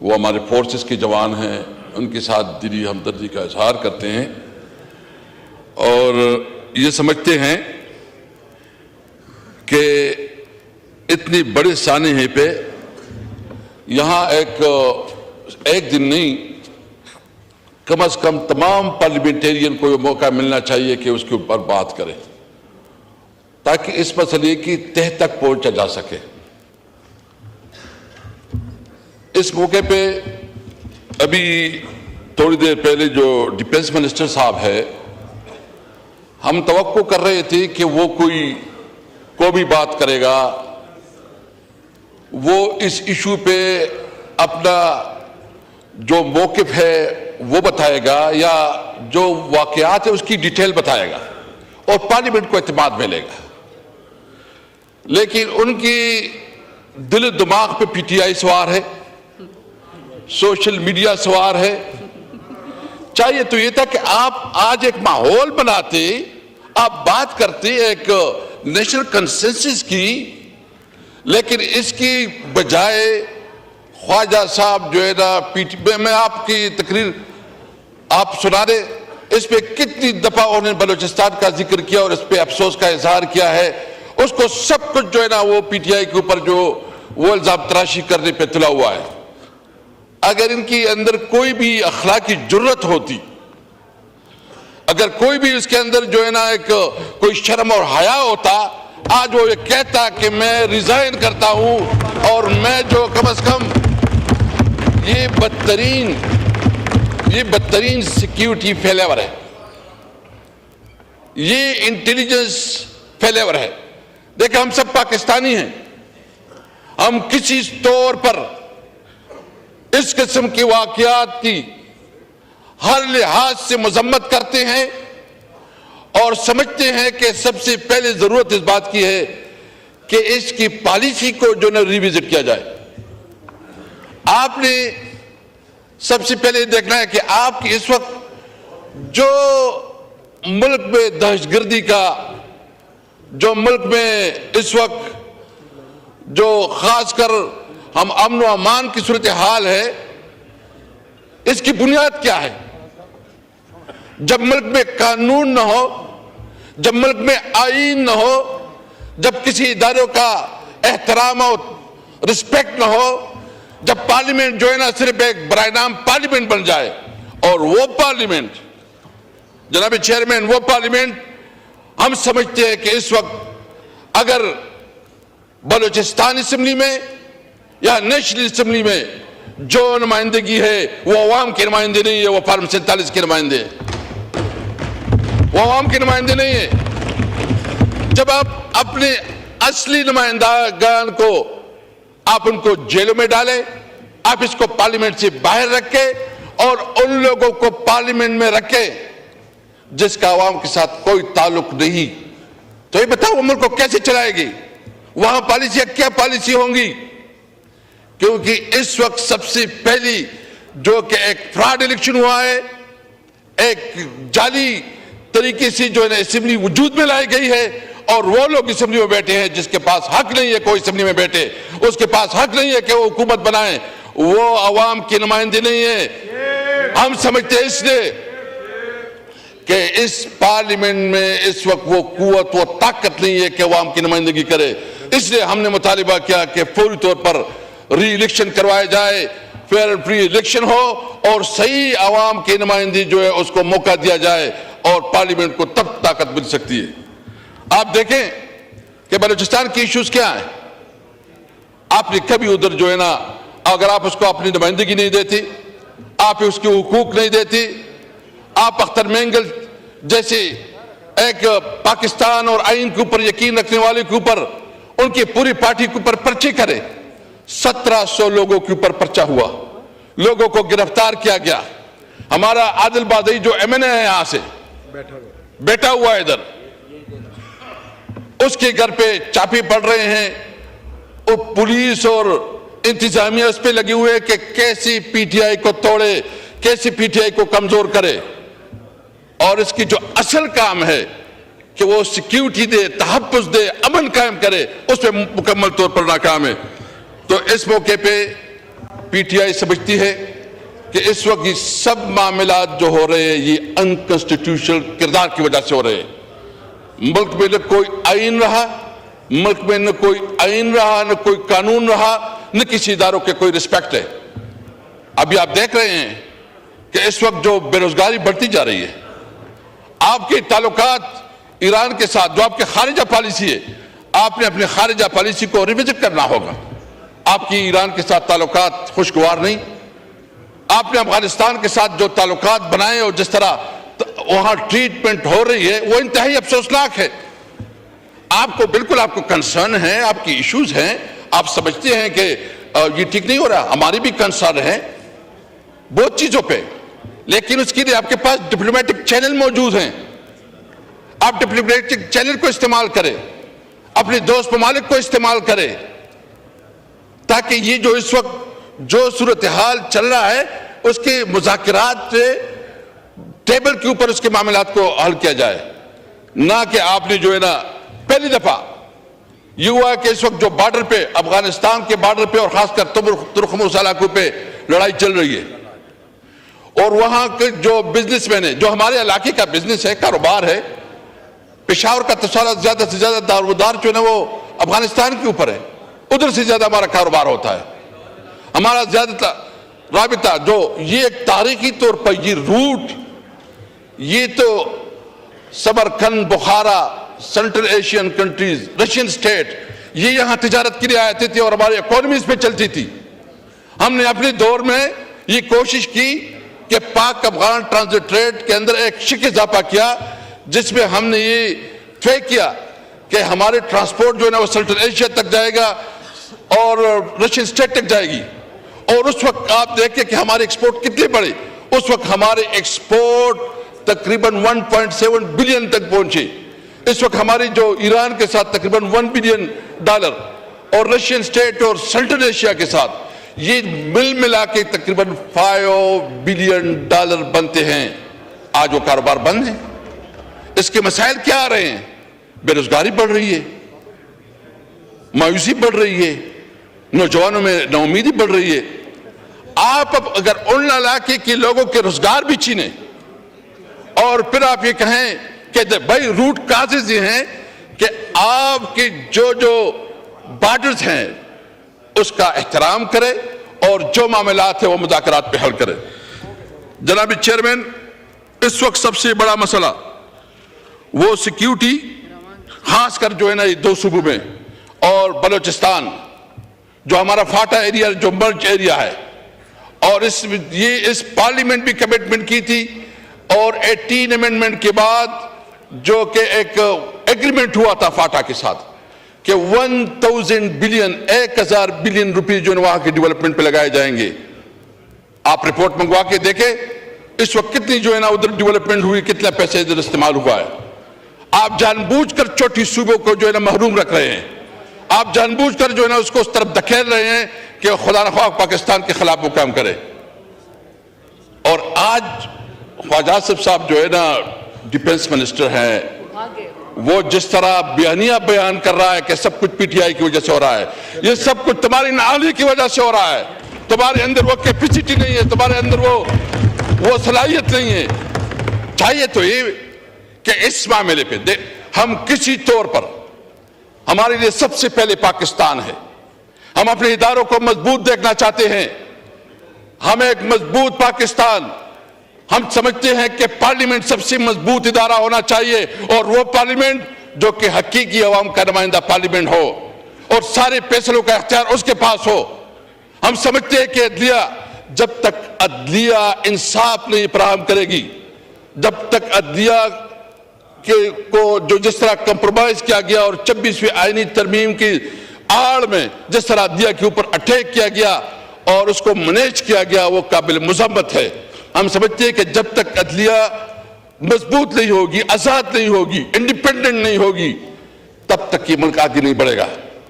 وہ ہمارے فورسز کے جوان ہیں، ان کے ساتھ دلی ہمدردی کا اظہار کرتے ہیں اور یہ سمجھتے ہیں کہ اتنی بڑے سانحے پہ یہاں ایک دن نہیں، کم از کم تمام پارلیمنٹیرین کو یہ موقع ملنا چاہیے کہ اس کے اوپر بات کریں تاکہ اس مسئلے کی تہ تک پہنچا جا سکے۔ اس موقع پہ ابھی تھوڑی دیر پہلے جو ڈیفنس منسٹر صاحب ہے، ہم توقع کر رہے تھے کہ وہ کوئی بھی بات کرے گا، وہ اس ایشو پہ اپنا جو موقف ہے وہ بتائے گا یا جو واقعات ہے اس کی ڈیٹیل بتائے گا اور پارلیمنٹ کو اعتماد ملے گا، لیکن ان کی دل و دماغ پہ پی ٹی آئی سوار ہے، سوشل میڈیا سوار ہے۔ چاہیے تو یہ تھا کہ آپ آج ایک ماحول بناتے، آپ بات کرتے ایک نیشنل کنسنسس کی، لیکن اس کی بجائے خواجہ صاحب جو ہے نا میں آپ کی تقریر آپ سنا دے، اس پہ کتنی دفعہ انہوں نے بلوچستان کا ذکر کیا اور اس پہ افسوس کا اظہار کیا ہے، اس کو سب کچھ جو ہے نا وہ پی ٹی آئی کے اوپر جو وہ الزام تراشی کرنے پہ تلا ہوا ہے۔ اگر ان کی اندر کوئی بھی اخلاقی جرت ہوتی، اگر کوئی بھی اس کے اندر جو ہے نا ایک کوئی شرم اور حیا ہوتا، آج وہ یہ کہتا کہ میں ریزائن کرتا ہوں اور میں جو کم از کم یہ بدترین سیکیورٹی فیلیور ہے، یہ انٹیلیجنس فیلیور ہے۔ دیکھیں ہم سب پاکستانی ہیں، ہم کسی طور پر اس قسم کی واقعات کی ہر لحاظ سے مذمت کرتے ہیں اور سمجھتے ہیں کہ سب سے پہلے ضرورت اس بات کی ہے کہ اس کی پالیسی کو جو ہے ریویزٹ کیا جائے۔ آپ نے سب سے پہلے دیکھنا ہے کہ آپ کی اس وقت جو ملک میں دہشت گردی کا، جو ملک میں اس وقت جو خاص کر ہم امن و امان کی صورتحال ہے، اس کی بنیاد کیا ہے؟ جب ملک میں قانون نہ ہو، جب ملک میں آئین نہ ہو، جب کسی اداروں کا احترام اور رسپیکٹ نہ ہو، جب پارلیمنٹ جو ہے نا صرف ایک برائے نام پارلیمنٹ بن جائے، اور وہ پارلیمنٹ جناب چیئرمین، وہ پارلیمنٹ ہم سمجھتے ہیں کہ اس وقت اگر بلوچستان اسمبلی میں یا نیشنل اسمبلی میں جو نمائندگی ہے وہ عوام کے نمائندے نہیں ہے، وہ فارم 47 کے نمائندے ہیں، وہ عوام کے نمائندے نہیں ہیں۔ جب آپ اپنے اصلی نمائندگان کو آپ ان کو جیلوں میں ڈالیں، آپ اس کو پارلیمنٹ سے باہر رکھیں اور ان لوگوں کو پارلیمنٹ میں رکھیں جس کا عوام کے ساتھ کوئی تعلق نہیں، تو یہ بتاؤ وہ ملک کو کیسے چلائے گی؟ وہاں پالیسیاں کیا پالیسی ہوں گی؟ کیونکہ اس وقت سب سے پہلی جو کہ ایک فراڈ الیکشن ہوا ہے، ایک جعلی طریقے سے جو ہے نا اسمبلی وجود میں لائی گئی ہے، اور وہ لوگ اسمبلی میں بیٹھے ہیں جس کے پاس حق نہیں ہے کوئی اسمبلی میں بیٹھے، اس کے پاس حق نہیں ہے کہ وہ حکومت بنائیں، وہ عوام کے نمائندے نہیں ہیں۔ ہم سمجھتے ہیں اس لیے کہ اس پارلیمنٹ میں اس وقت وہ قوت، وہ طاقت نہیں ہے کہ عوام کی نمائندگی کرے، اس لیے ہم نے مطالبہ کیا کہ فوری طور پر ری الیکشن کروایا جائے، فیئر فری الیکشن ہو اور صحیح عوام کی نمائندگی جو ہے اس کو موقع دیا جائے اور پارلیمنٹ کو تب طاقت مل سکتی ہے۔ آپ دیکھیں کہ بلوچستان کی ایشوز کیا ہیں، آپ نے کبھی ادھر جو ہے نا اگر آپ اس کو اپنی نمائندگی نہیں دیتی، آپ اس کے حقوق نہیں دیتی، آپ اختر مینگل جیسے ایک پاکستان اور آئین کے اوپر یقین رکھنے والے کے اوپر ان کی پوری پارٹی کے اوپر پرچے کرے، 1700 لوگوں کے اوپر پرچہ ہوا، لوگوں کو گرفتار کیا گیا۔ ہمارا عادل بادئی جو ایم این اے ہے یہاں سے بیٹھا ہوا ہے ادھر، اس کے گھر پہ چاپے پڑ رہے ہیں، اور پولیس اور انتظامیہ اس پہ لگے ہوئے کہ کیسی پی ٹی آئی کو توڑے، کیسی پی ٹی آئی کو کمزور کرے، اور اس کی جو اصل کام ہے کہ وہ سیکیورٹی دے، تحفظ دے، امن قائم کرے، اس پہ مکمل طور پر ناکام ہے۔ تو اس موقع پہ پی ٹی آئی سمجھتی ہے کہ اس وقت یہ سب معاملات جو ہو رہے ہیں یہ انکانسٹیٹیوشنل کردار کی وجہ سے ہو رہے ہیں. ملک میں نہ کوئی آئین رہا, ملک میں نہ کوئی آئین رہا, نہ کوئی قانون رہا, نہ کسی اداروں کے کوئی رسپیکٹ ہے. ابھی آپ دیکھ رہے ہیں کہ اس وقت جو بے روزگاری بڑھتی جا رہی ہے, آپ کے تعلقات ایران کے ساتھ جو آپ کے خارجہ پالیسی ہے, آپ نے اپنے خارجہ پالیسی کو ریوزٹ کرنا ہوگا. آپ کی ایران کے ساتھ تعلقات خوشگوار نہیں. آپ نے افغانستان کے ساتھ جو تعلقات بنائے اور جس طرح وہاں ٹریٹمنٹ ہو رہی ہے وہ انتہائی افسوسناک ہے. آپ کو بالکل آپ کو کنسرن ہے, آپ کی ایشوز ہیں, آپ سمجھتے ہیں کہ یہ ٹھیک نہیں ہو رہا. ہماری بھی کنسرن ہے بہت چیزوں پہ, لیکن اس کے لیے آپ کے پاس ڈپلومیٹک چینل موجود ہیں. آپ ڈپلومیٹک چینل کو استعمال کریں, اپنے دوست ممالک کو استعمال کریں, تاکہ یہ جو اس وقت جو صورتحال چل رہا ہے اس کے مذاکرات ٹیبل کے اوپر اس کے معاملات کو حل کیا جائے. نہ کہ آپ نے جو ہے نا پہلی دفعہ یہ ہوا کہ اس وقت جو بارڈر پہ افغانستان کے بارڈر پہ اور خاص کر ترکمن علاقوں پہ لڑائی چل رہی ہے, اور وہاں کے جو بزنس مین ہیں, جو ہمارے علاقے کا بزنس ہے, کاروبار ہے, پشاور کا زیادہ سے زیادہ دارومدار جو ہے نا وہ افغانستان کے اوپر ہے, ادھر سے زیادہ ہمارا کاروبار ہوتا ہے. ہمارا زیادہ رابطہ جو یہ ایک تاریخی طور پر یہ روٹ, یہ تو Samarkand, Bukhara, central Asian countries, Russian state, یہ یہاں تجارت کے لیے آتی تھی اور ہماری اکانومیز پہ چلتی تھی. ہم نے اپنے دور میں یہ کوشش کی کہ پاک افغان ٹرانزٹ ٹریڈ کے اندر ایک شک اضافہ کیا, جس میں ہم نے یہ طے کیا کہ ہمارے ٹرانسپورٹ جو ہے نا وہ سینٹرل ایشیا تک جائے گا اور رشین سٹیٹ تک جائے گی. اور اس وقت آپ دیکھیں کہ ہمارے ایکسپورٹ کتنے بڑے, اس وقت ہمارے ایکسپورٹ تقریباً 1.7 بلین تک پہنچے. اس وقت ہماری جو ایران کے ساتھ تقریباً $1 بلین اور رشین سٹیٹ اور سینٹرل ایشیا کے ساتھ یہ مل ملا کے تقریباً $5 بلین بنتے ہیں. آج وہ کاروبار بند ہے. اس کے مسائل کیا آ رہے ہیں؟ بے روزگاری بڑھ رہی ہے, مایوسی بڑھ رہی ہے, نوجوانوں میں ناامیدی بڑھ رہی ہے. آپ اب اگر ان علاقے کے لوگوں کے روزگار بھی چھینے اور پھر آپ یہ کہیں کہ بھائی روٹ کازز یہ ہیں کہ آپ کے جو بارڈرز ہیں اس کا احترام کرے اور جو معاملات ہیں وہ مذاکرات پہ حل کرے. جناب چیئرمین, اس وقت سب سے بڑا مسئلہ وہ سیکیورٹی, خاص کر جو ہے نا یہ دو صوبوں میں اور بلوچستان جو ہمارا فاٹا ایریا جو مرج ایریا ہے, اور اس پارلیمنٹ بھی کمٹمنٹ کی تھی اور 18 امینڈمنٹ کے بعد جو کہ ایک ایگریمنٹ ہوا تھا فاٹا کے ساتھ کہ 1000 بلین روپے جو وہاں کے ڈیولپمنٹ پہ لگائے جائیں گے. آپ رپورٹ منگوا کے دیکھیں اس وقت کتنی جو ہے نا ادھر ڈیولپمنٹ ہوئی, کتنا پیسے ادھر استعمال ہوا ہے. آپ جان بوجھ کر چھوٹی صوبوں کو جو ہے نا محروم رکھ رہے ہیں. آپ جان بوجھ کر جو ہے نا اس کو اس طرف دھکیل رہے ہیں کہ خدا نخواہ پاکستان کے خلاف وہ کام کرے. اور آج خواجہ آصف صاحب جو ہے نا ڈیفنس منسٹر ہیں, وہ جس طرح بیان کر رہا ہے کہ سب کچھ پی ٹی آئی کی وجہ سے ہو رہا ہے, یہ سب کچھ تمہاری نااہلی کی وجہ سے ہو رہا ہے. تمہارے اندر وہ کیپیسٹی نہیں ہے, تمہارے اندر وہ صلاحیت نہیں ہے. چاہیے تو یہ کہ اس معاملے پہ ہم کسی طور پر, ہمارے لیے سب سے پہلے پاکستان ہے, ہم اپنے اداروں کو مضبوط دیکھنا چاہتے ہیں. ہمیں ایک مضبوط پاکستان, ہم سمجھتے ہیں کہ پارلیمنٹ سب سے مضبوط ادارہ ہونا چاہیے, اور وہ پارلیمنٹ جو کہ حقیقی عوام کا نمائندہ پارلیمنٹ ہو اور سارے فیصلوں کا اختیار اس کے پاس ہو. ہم سمجھتے ہیں کہ عدلیہ, جب تک عدلیہ انصاف نہیں فراہم کرے گی, جب تک عدلیہ کو جو جس طرح کمپرومائز کیا گیا اور 26ویں آئینی ترمیم کی آڑ میں جس طرح عدلیہ کے اوپر اٹیک کیا گیا اور اس کو مینیج کیا گیا, وہ قابل مذمت ہے. ہم سمجھتے ہیں کہ جب تک عدلیہ مضبوط نہیں ہوگی, آزاد نہیں ہوگی, انڈیپینڈنٹ نہیں ہوگی, تب تک یہ ملک آگے نہیں بڑھے گا.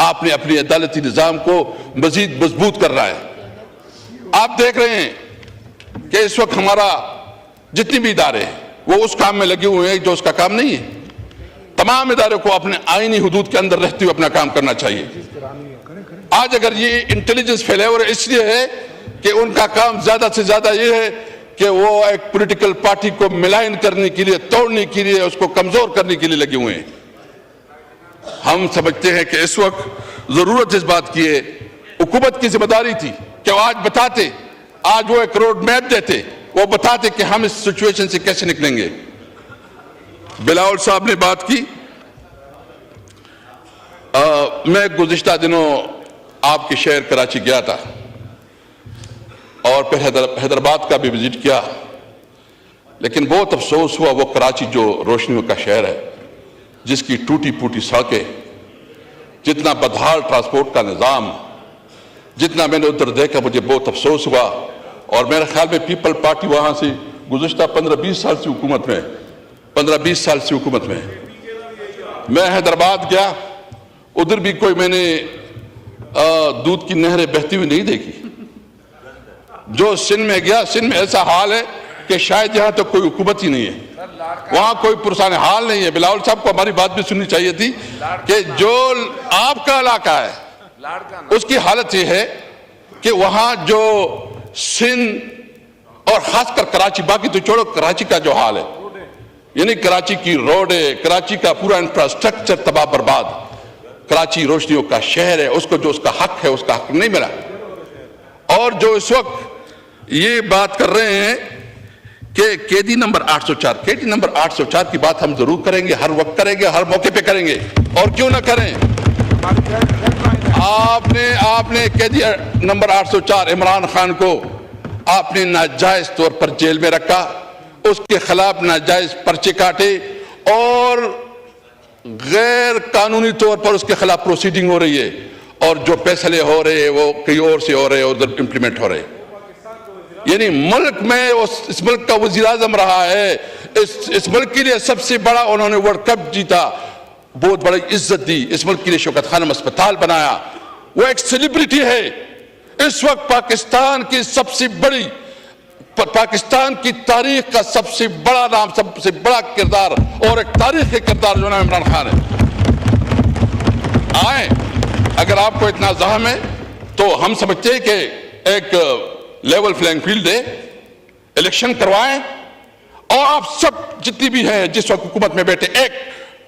آپ نے اپنی عدالتی نظام کو مزید مضبوط کر رہا ہے. آپ دیکھ رہے ہیں کہ اس وقت ہمارا جتنی بھی ادارے ہیں وہ اس کام میں لگے ہوئے ہیں جو اس کا کام نہیں ہے. تمام اداروں کو اپنے آئینی حدود کے اندر رہتے ہوئے اپنا کام کرنا چاہیے. آج اگر یہ انٹیلیجنس فیلیور اس لیے ہے کہ ان کا کام زیادہ سے زیادہ یہ ہے کہ وہ ایک پولیٹیکل پارٹی کو ملائن کرنے کے لیے، توڑنے کے لیے، اس کو کمزور کرنے کے لیے لگے ہوئے ہیں۔ ہم سمجھتے ہیں کہ اس وقت ضرورت اس بات کی ہے، حکومت کی ذمہ داری تھی کہ وہ آج بتاتے، آج وہ ایک روڈ میپ دیتے، وہ بتاتے کہ ہم اس سچویشن سے کیسے نکلیں گے۔ بلاول صاحب نے بات کی، میں گزشتہ دنوں آپ کے شہر کراچی گیا تھا اور پھر حیدرآباد کا بھی وزٹ کیا، لیکن بہت افسوس ہوا، وہ کراچی جو روشنیوں کا شہر ہے، جس کی ٹوٹی پھوٹی سڑکیں، جتنا بدحال ٹرانسپورٹ کا نظام، جتنا میں نے ادھر دیکھا مجھے بہت افسوس ہوا۔ اور میرے خیال میں پیپل پارٹی وہاں سے گزشتہ 15-20 سال سے حکومت میں، 15-20 سال سے حکومت میں۔ میں حیدرآباد گیا، ادھر بھی کوئی میں نے دودھ کی نہریں بہتی ہوئی نہیں دیکھی۔ جو سندھ میں گیا، سندھ میں ایسا حال ہے کہ شاید یہاں تو کوئی حکومت ہی نہیں ہے، وہاں کوئی پرسان حال نہیں ہے۔ بلاول صاحب کو ہماری بات بھی سننی چاہیے تھی کہ جو آپ کا علاقہ ہے اس کی حالت یہ ہے کہ وہاں جو سندھ اور خاص کر کراچی، باقی تو چھوڑو، کراچی کا جو حال ہے، یعنی کراچی کی روڈیں، کراچی کا پورا انفراسٹرکچر تباہ برباد۔ کراچی روشنیوں کا شہر ہے، اس کو جو اس کا حق ہے اس کا حق نہیں ملا۔ اور جو اس وقت یہ بات کر رہے ہیں کہ کیدی نمبر 804، کیدی نمبر 804 کی بات ہم ضرور کریں گے، ہر وقت کریں گے، ہر موقع پہ کریں گے، اور کیوں نہ کریں۔ آپ نے کیدی نمبر 804 عمران خان کو آپ نے ناجائز طور پر جیل میں رکھا، اس کے خلاف ناجائز پرچے کاٹے اور غیر قانونی طور پر اس کے خلاف پروسیڈنگ ہو رہی ہے، اور جو فیصلے ہو رہے ہیں وہ کئی اور سے ہو رہے ہیں، ادھر امپلیمنٹ ہو رہے ہیں۔ یعنی ملک میں اس ملک کا وزیر اعظم رہا ہے، اس ملک کے لیے سب سے بڑا انہوں نے ورلڈ کپ جیتا، بہت بڑی عزت دی، اس ملک کے لیے شوکت خانم اسپتال بنایا، وہ ایک سیلیبریٹی ہے۔ اس وقت پاکستان کی سب سے بڑی، پاکستان کی تاریخ کا سب سے بڑا نام، سب سے بڑا کردار اور ایک تاریخ کے کردار جو نام عمران خان ہے۔ آئیں، اگر آپ کو اتنا زحم ہے تو ہم سمجھتے ہیں کہ ایک لیول فلینگ فیلڈ دے، الیکشن کروائیں، اور آپ سب جتنی بھی ہیں جس وقت حکومت میں بیٹھے، ایک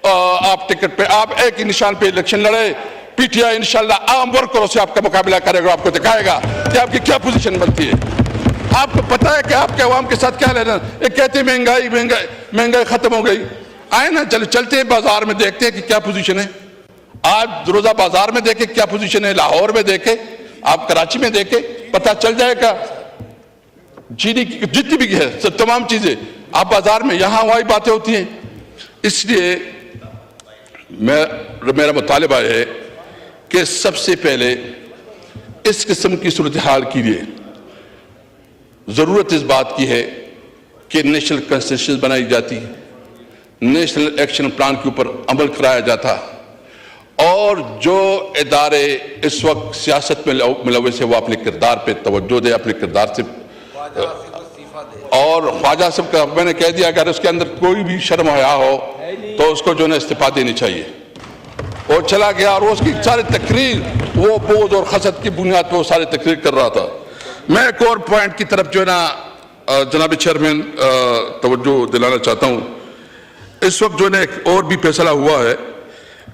آپ ٹکٹ پہ، آپ ایک ہی نشان پہ الیکشن لڑے۔ پی ٹی آئی انشاءاللہ عام ورکروں سے آپ کا مقابلہ کرے گا، آپ کو دکھائے گا کہ آپ کی کیا پوزیشن بنتی ہے۔ آپ کو پتا ہے کہ آپ کے عوام کے ساتھ کیا لینا، یہ کہتے ہیں مہنگائی ختم ہو گئی۔ آئے نا، چلتے ہیں بازار میں، دیکھتے ہیں کہ کیا پوزیشن ہے۔ آج روزہ بازار میں دیکھیں کیا پوزیشن ہے، لاہور میں دیکھیں، آپ کراچی میں دیکھیں، پتہ چل جائے گا۔ چینی کی جتنی بھی ہے سب تمام چیزیں آپ بازار میں، یہاں وہی باتیں ہوتی ہیں۔ اس لیے میرا مطالبہ ہے کہ سب سے پہلے اس قسم کی صورتحال کے لیے ضرورت اس بات کی ہے کہ نیشنل کنسنسس بنائی جاتی، نیشنل ایکشن پلان کے اوپر عمل کرایا جاتا، اور جو ادارے اس وقت سیاست میں ملوث ہے وہ اپنے کردار پہ توجہ دے، اپنے کردار سے، اور خواجہ صاحب کا میں نے کہہ دیا اگر اس کے اندر کوئی بھی شرم و حیا ہو تو اس کو جو ہے استعفیٰ دینی چاہیے۔ وہ چلا گیا اور اس کی ساری تقریر وہ بغض اور حسد کی بنیاد پہ وہ ساری تقریر کر رہا تھا۔ میں ایک اور پوائنٹ کی طرف جو ہے نا جناب چیئرمین توجہ دلانا چاہتا ہوں۔ اس وقت جو ہے نا ایک اور بھی فیصلہ ہوا ہے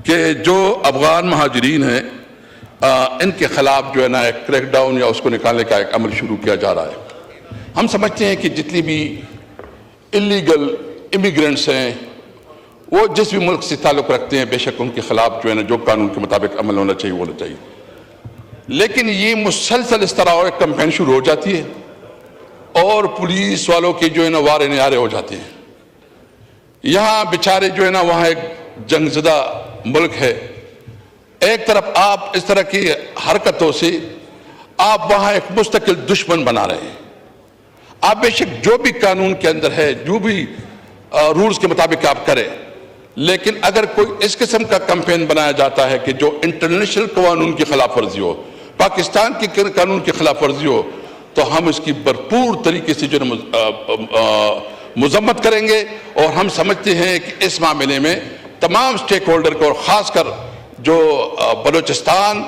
کہ جو افغان مہاجرین ہیں ان کے خلاف جو ہے نا ایک کریک ڈاؤن یا اس کو نکالنے کا ایک عمل شروع کیا جا رہا ہے۔ ہم سمجھتے ہیں کہ جتنی بھی اللیگل امیگرنٹس ہیں وہ جس بھی ملک سے تعلق رکھتے ہیں، بے شک ان کے خلاف جو ہے نا جو قانون کے مطابق عمل ہونا چاہیے وہ ہونا چاہیے، لیکن یہ مسلسل اس طرح ایک کمپین شروع ہو جاتی ہے اور پولیس والوں کے جو ہے نا وارے نیارے ہو جاتے ہیں۔ یہاں بیچارے جو ہے نا وہاں ایک جنگ زدہ ملک ہے، ایک طرف آپ اس طرح کی حرکتوں سے آپ وہاں ایک مستقل دشمن بنا رہے ہیں۔ آپ بے شک جو بھی قانون کے اندر ہے، جو بھی رولز کے مطابق آپ کریں، لیکن اگر کوئی اس قسم کا کمپین بنایا جاتا ہے کہ جو انٹرنیشنل قانون کی خلاف ورزی ہو، پاکستان کی قانون کی خلاف ورزی ہو، تو ہم اس کی بھرپور طریقے سے جو مذمت کریں گے، اور ہم سمجھتے ہیں کہ اس معاملے میں تمام سٹیک ہولڈر کو، اور خاص کر جو بلوچستان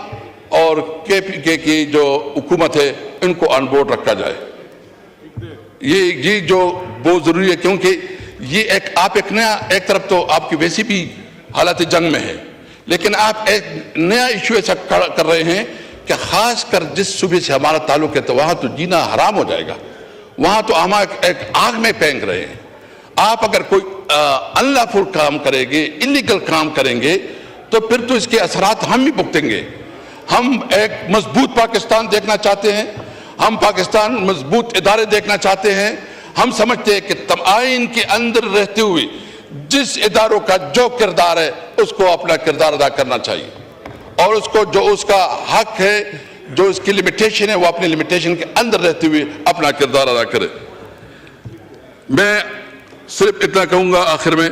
اور کے پی کے کی جو حکومت ہے ان کو آن بورڈ رکھا جائے. یہ جو بہت ضروری ہے, کیونکہ یہ ایک نیا, ایک طرف تو آپ کی ویسی بھی حالت جنگ میں ہے, لیکن آپ ایک نیا ایشو ایسا کر رہے ہیں کہ خاص کر جس صوبے سے ہمارا تعلق ہے تو وہاں تو جینا حرام ہو جائے گا, وہاں تو ہم ایک آگ میں پھینک رہے ہیں. آپ اگر کوئی انلافل کام کریں گے, انلیگل کام کریں گے, تو پھر تو اس کے اثرات ہم بھی بھگتیں گے. ہم ایک مضبوط پاکستان دیکھنا چاہتے ہیں, ہم پاکستان مضبوط ادارے دیکھنا چاہتے ہیں. ہم سمجھتے ہیں کہ آئین کے اندر رہتے ہوئے جس اداروں کا جو کردار ہے اس کو اپنا کردار ادا کرنا چاہیے, اور اس کو جو اس کا حق ہے, جو اس کی لمیٹیشن ہے, وہ اپنی لمیٹیشن کے اندر رہتے ہوئے اپنا کردار ادا کرے. میں صرف اتنا کہوں گا آخر میں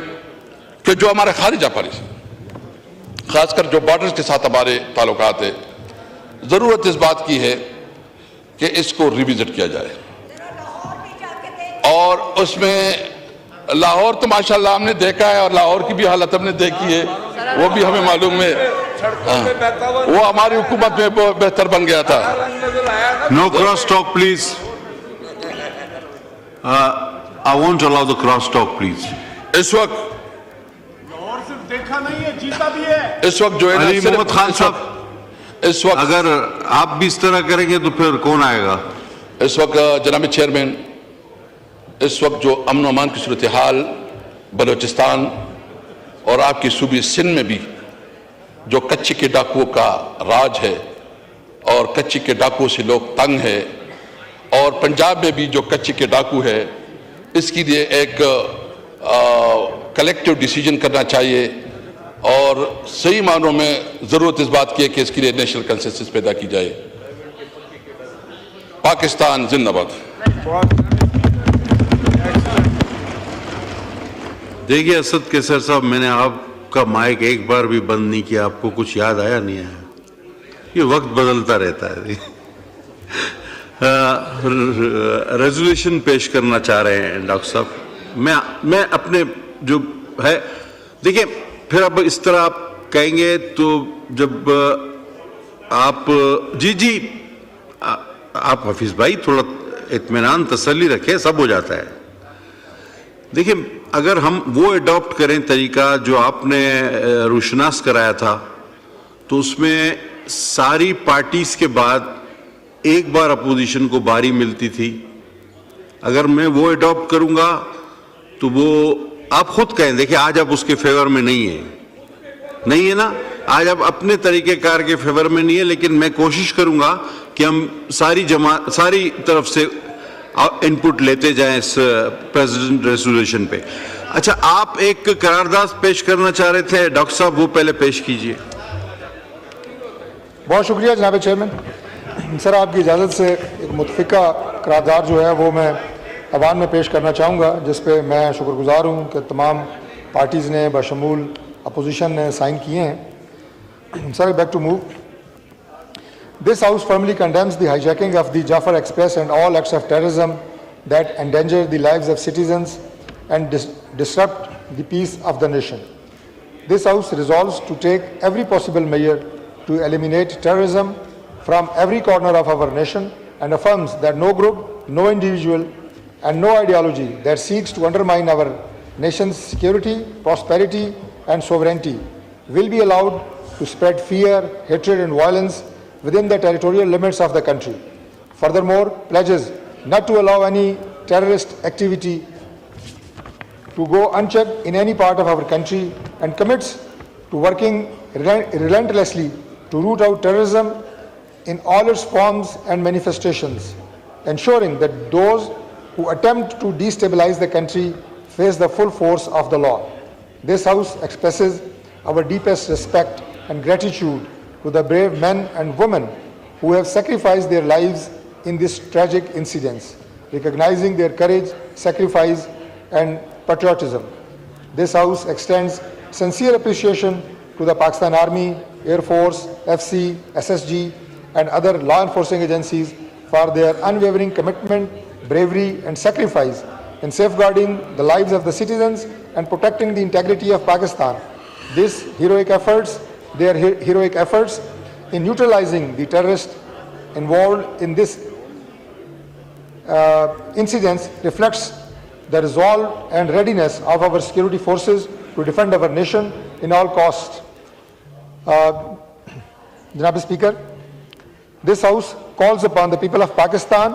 کہ جو ہمارے خارجہ پالیسی, خاص کر جو بارڈرز کے ساتھ ہمارے تعلقات ہیں, ضرورت اس بات کی ہے کہ اس کو ریویزٹ کیا جائے. اور اس میں لاہور تو ماشاءاللہ ہم نے دیکھا ہے, اور لاہور کی بھی حالت ہم نے دیکھی ہے, وہ بھی ہمیں معلوم ہے, وہ ہماری حکومت میں بہتر بن گیا تھا. No cross talk, please. I won't allow the cross talk, please. اس وقت جو ہے علی محمد خان صاحب, اس وقت اگر آپ بھی اس طرح کریں گے تو پھر کون آئے گا؟ اس وقت جناب چیئرمین, اس وقت جو امن و امان کی صورتحال بلوچستان اور آپ کی صوبے سندھ میں بھی جو کچے کے ڈاکوؤں کا راج ہے, اور کچے کے ڈاکوؤں سے لوگ تنگ ہے, اور پنجاب میں بھی جو کچے کے ڈاکو ہے, اس کے لیے ایک کلیکٹیو ڈیسیجن کرنا چاہیے, اور صحیح معنوں میں ضرورت اس بات کی ہے کہ اس کے لیے نیشنل کنسنسس پیدا کی جائے. پاکستان زندہ باد. دیکھیے اسد کیسر صاحب, میں نے آپ کا مائک ایک بار بھی بند نہیں کیا, آپ کو کچھ یاد آیا نہیں آیا؟ یہ وقت بدلتا رہتا ہے. ریزولوشن پیش کرنا چاہ رہے ہیں ڈاکٹر صاحب. میں اپنے جو ہے, دیکھیں پھر اب اس طرح آپ کہیں گے تو جب آپ جی آپ حفیظ بھائی تھوڑا اطمینان تسلی رکھیں, سب ہو جاتا ہے. دیکھیں اگر ہم وہ اڈاپٹ کریں طریقہ جو آپ نے روشناس کرایا تھا, تو اس میں ساری پارٹیز کے بعد ایک بار اپوزیشن کو باری ملتی تھی. اگر میں وہ اڈاپٹ کروں گا تو وہ آپ خود کہیں, دیکھیں آج آپ اس کے فیور میں نہیں ہے نا, آج آپ اپنے طریقہ کار کے فیور میں نہیں ہے, لیکن میں کوشش کروں گا کہ ہم ساری طرف سے انپٹ لیتے جائیں اس پریزیڈنٹ ریزولوشن پہ. اچھا, آپ ایک قرارداد پیش کرنا چاہ رہے تھے ڈاکٹر صاحب, وہ پہلے پیش کیجئے. بہت شکریہ جناب چیئرمین. سر آپ کی اجازت سے ایک متفقہ قرارداد جو ہے وہ میں ایوان میں پیش کرنا چاہوں گا, جس پہ میں شکر گزار ہوں کہ تمام پارٹیز نے بشمول اپوزیشن نے سائن کیے ہیں. Sir beg to move. This House firmly condemns the hijacking of the Jafar Express and all acts of terrorism that endanger the lives of citizens and disrupt the peace of the nation. This House resolves to take every possible measure to eliminate terrorism from every corner of our nation and affirms that no group, no individual, and no ideology that seeks to undermine our nation's security, prosperity, and sovereignty will be allowed to spread fear, hatred, and violence within the territorial limits of the country. Furthermore, pledges not to allow any terrorist activity to go unchecked in any part of our country and commits to working relentlessly to root out terrorism in all its forms and manifestations, ensuring that those who attempt to destabilize the country face the full force of the law. This House expresses our deepest respect and gratitude to the brave men and women who have sacrificed their lives in these tragic incidents, recognizing their courage, sacrifice, and patriotism. This House extends sincere appreciation to the Pakistan Army, Air Force, FC, SSG, and other law enforcing agencies for their unwavering commitment, bravery, and sacrifice in safeguarding the lives of the citizens and protecting the integrity of Pakistan. Their heroic efforts in neutralizing the terrorists involved in this incidents reflects the resolve and readiness of our security forces to defend our nation in all costs. Janaab Speaker, this House calls upon the people of Pakistan,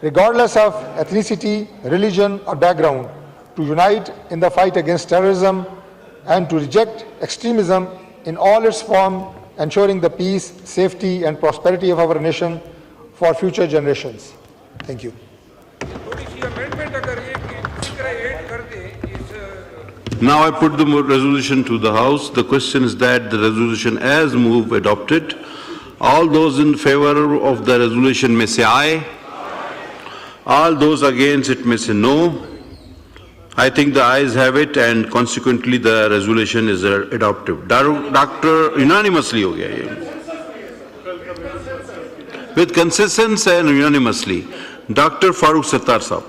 regardless of ethnicity, religion or background, to unite in the fight against terrorism and to reject extremism in all its forms, ensuring the peace, safety and prosperity of our nation for future generations. Thank you. Now I put the resolution to the House. The question is that the resolution as moved adopted. All those in favor of the resolution may say aye. All those against it may say no. I think the ayes have it and consequently the resolution is adopted. Doctor, unanimously ho gaya ye. With consensus and unanimously. Dr. Farooq Sattar Sahab.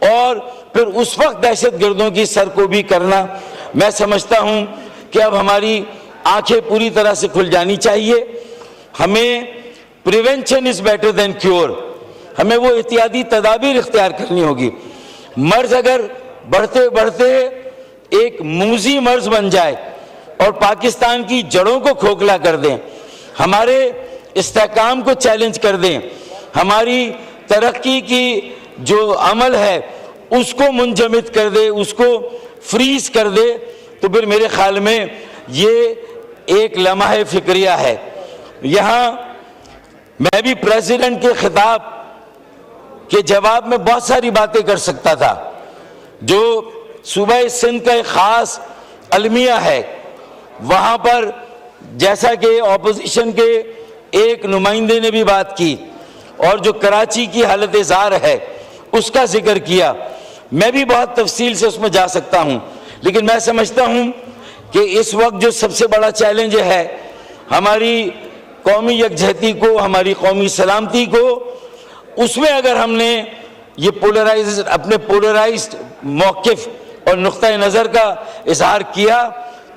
اور پھر اس وقت دہشت گردوں کی سرکوبی کرنا. میں سمجھتا ہوں کہ اب ہماری آنکھیں پوری طرح سے کھل جانی چاہیے. ہمیں prevention is better than cure. ہمیں وہ احتیاطی تدابیر اختیار کرنی ہوگی. مرض اگر بڑھتے بڑھتے ایک موذی مرض بن جائے اور پاکستان کی جڑوں کو کھوکھلا کر دیں، ہمارے استحکام کو چیلنج کر دیں، ہماری ترقی کی جو عمل ہے اس کو منجمد کر دے، اس کو فریز کر دے، تو پھر میرے خیال میں یہ ایک لمحہ فکریہ ہے. یہاں میں بھی پریزیڈنٹ کے خطاب کے جواب میں بہت ساری باتیں کر سکتا تھا. جو صوبہ سندھ کا ایک خاص المیہ ہے، وہاں پر جیسا کہ اپوزیشن کے ایک نمائندے نے بھی بات کی اور جو کراچی کی حالت زار ہے اس کا ذکر کیا، میں بھی بہت تفصیل سے اس میں جا سکتا ہوں. لیکن میں سمجھتا ہوں کہ اس وقت جو سب سے بڑا چیلنج ہے ہماری قومی یکجہتی کو، ہماری قومی سلامتی کو، اس میں اگر ہم نے یہ اپنے پولرائزڈ موقف اور نقطہ نظر کا اظہار کیا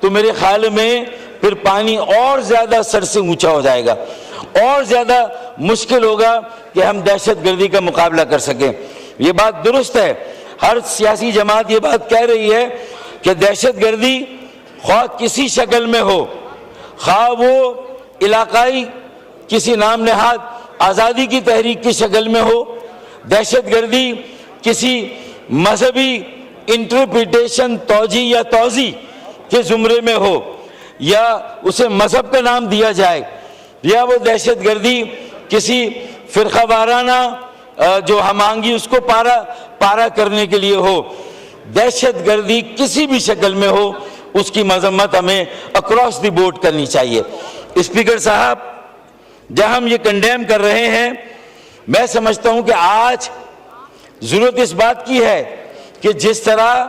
تو میرے خیال میں پھر پانی اور زیادہ سر سے اونچا ہو جائے گا، اور زیادہ مشکل ہوگا کہ ہم دہشت گردی کا مقابلہ کر سکیں. یہ بات درست ہے، ہر سیاسی جماعت یہ بات کہہ رہی ہے کہ دہشت گردی خواہ کسی شکل میں ہو، خواہ وہ علاقائی کسی نام نہاد آزادی کی تحریک کی شکل میں ہو، دہشت گردی کسی مذہبی انٹرپریٹیشن، توجیہ یا توضیح کے زمرے میں ہو، یا اسے مذہب کا نام دیا جائے، یا وہ دہشت گردی کسی فرقہ وارانہ جو ہم آہنگی اس کو پارا کرنے کے لیے ہو، دہشت گردی کسی بھی شکل میں ہو، اس کی مذمت ہمیں اکراس دی بورڈ کرنی چاہیے. اسپیکر صاحب، جہاں ہم یہ کنڈیم کر رہے ہیں، میں سمجھتا ہوں کہ آج ضرورت اس بات کی ہے کہ جس طرح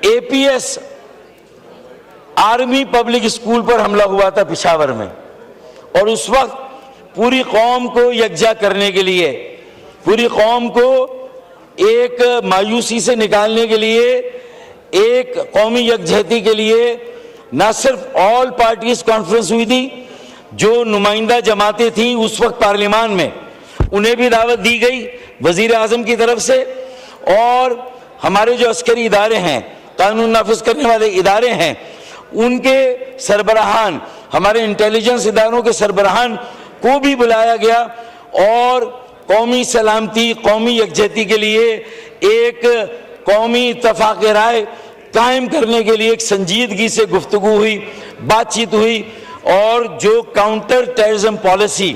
A P S army public school پر حملہ ہوا تھا پشاور میں، اور اس وقت پوری قوم کو یکجا کرنے کے لیے، پوری قوم کو ایک مایوسی سے نکالنے کے لیے، ایک قومی یکجہتی کے لیے نہ صرف آل پارٹیز کانفرنس ہوئی تھی، جو نمائندہ جماعتیں تھیں اس وقت پارلیمان میں انہیں بھی دعوت دی گئی وزیر اعظم کی طرف سے، اور ہمارے جو عسکری ادارے ہیں، قانون نافذ کرنے والے ادارے ہیں، ان کے سربراہان، ہمارے انٹیلیجنس اداروں کے سربراہان کو بھی بلایا گیا، اور قومی سلامتی، قومی یکجہتی کے لیے ایک قومی اتفاق رائے قائم کرنے کے لیے ایک سنجیدگی سے گفتگو ہوئی، بات چیت ہوئی، اور جو کاؤنٹر ٹیررزم پالیسی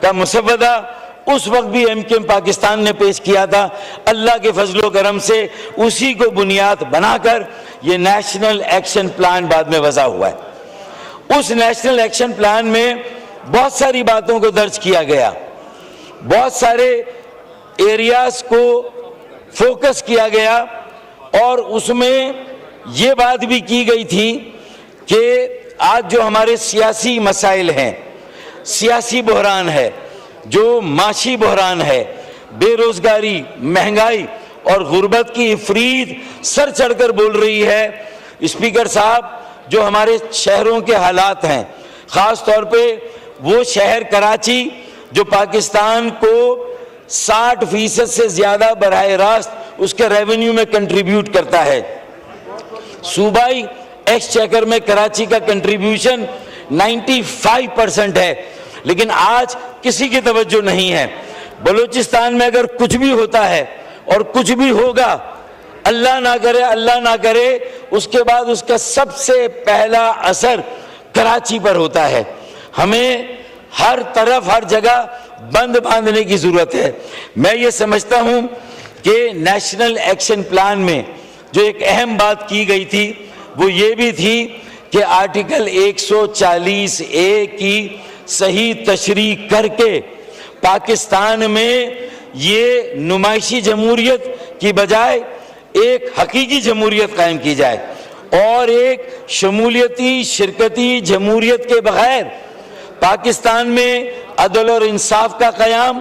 کا مسودہ اس وقت بھی ایم کیو ایم پاکستان نے پیش کیا تھا، اللہ کے فضل و کرم سے اسی کو بنیاد بنا کر یہ نیشنل ایکشن پلان بعد میں وضع ہوا ہے. اس نیشنل ایکشن پلان میں بہت ساری باتوں کو درج کیا گیا، بہت سارے ایریاز کو فوکس کیا گیا، اور اس میں یہ بات بھی کی گئی تھی کہ آج جو ہمارے سیاسی مسائل ہیں، سیاسی بحران ہے، جو معاشی بحران ہے، بے روزگاری، مہنگائی اور غربت کی افرید سر چڑھ کر بول رہی ہے. اسپیکر صاحب، جو ہمارے شہروں کے حالات ہیں، خاص طور پہ وہ شہر کراچی جو پاکستان کو 60% سے زیادہ براہ راست اس کے ریونیو میں کنٹریبیوٹ کرتا ہے، صوبائی ایکسچیکر میں کراچی کا کنٹریبیوشن 95% ہے، لیکن آج کسی کی توجہ نہیں ہے. بلوچستان میں اگر کچھ بھی ہوتا ہے اور کچھ بھی ہوگا، اللہ نہ کرے اس کے بعد اس کا سب سے پہلا اثر کراچی پر ہوتا ہے. ہمیں ہر طرف، ہر جگہ بند باندھنے کی ضرورت ہے. میں یہ سمجھتا ہوں کہ نیشنل ایکشن پلان میں جو ایک اہم بات کی گئی تھی وہ یہ بھی تھی کہ آرٹیکل 140A کی صحیح تشریح کر کے پاکستان میں یہ نمائشی جمہوریت کی بجائے ایک حقیقی جمہوریت قائم کی جائے، اور ایک شمولیتی شرکتی جمہوریت کے بغیر پاکستان میں عدل اور انصاف کا قیام،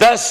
10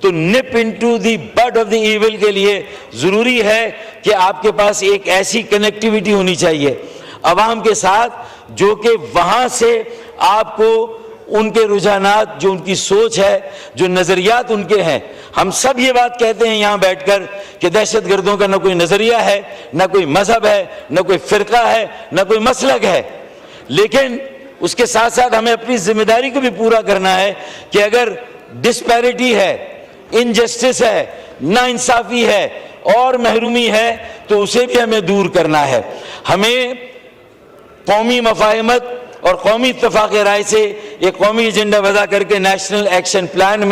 تو nip into the bud of the evil کے لیے ضروری ہے کہ آپ کے پاس ایک ایسی کنیکٹیویٹی ہونی چاہیے عوام کے ساتھ جو کہ وہاں سے آپ کو ان کے رجحانات، جو ان کی سوچ ہے، جو نظریات ان کے ہیں. ہم سب یہ بات کہتے ہیں یہاں بیٹھ کر کہ دہشت گردوں کا نہ کوئی نظریہ ہے، نہ کوئی مذہب ہے، نہ کوئی فرقہ ہے، نہ کوئی مسلک ہے، لیکن اس کے ساتھ ساتھ ہمیں اپنی ذمہ داری کو بھی پورا کرنا ہے کہ اگر ڈسپیرٹی ہے، انجسٹس ہے، نا انصافی ہے اور محرومی ہے تو اسے بھی ہمیں دور کرنا ہے. ہمیں قومی مفاہمت اور قومی اتفاق رائے سے ایک قومی ایجنڈا وضع کر کے نیشنل ایکشن پلان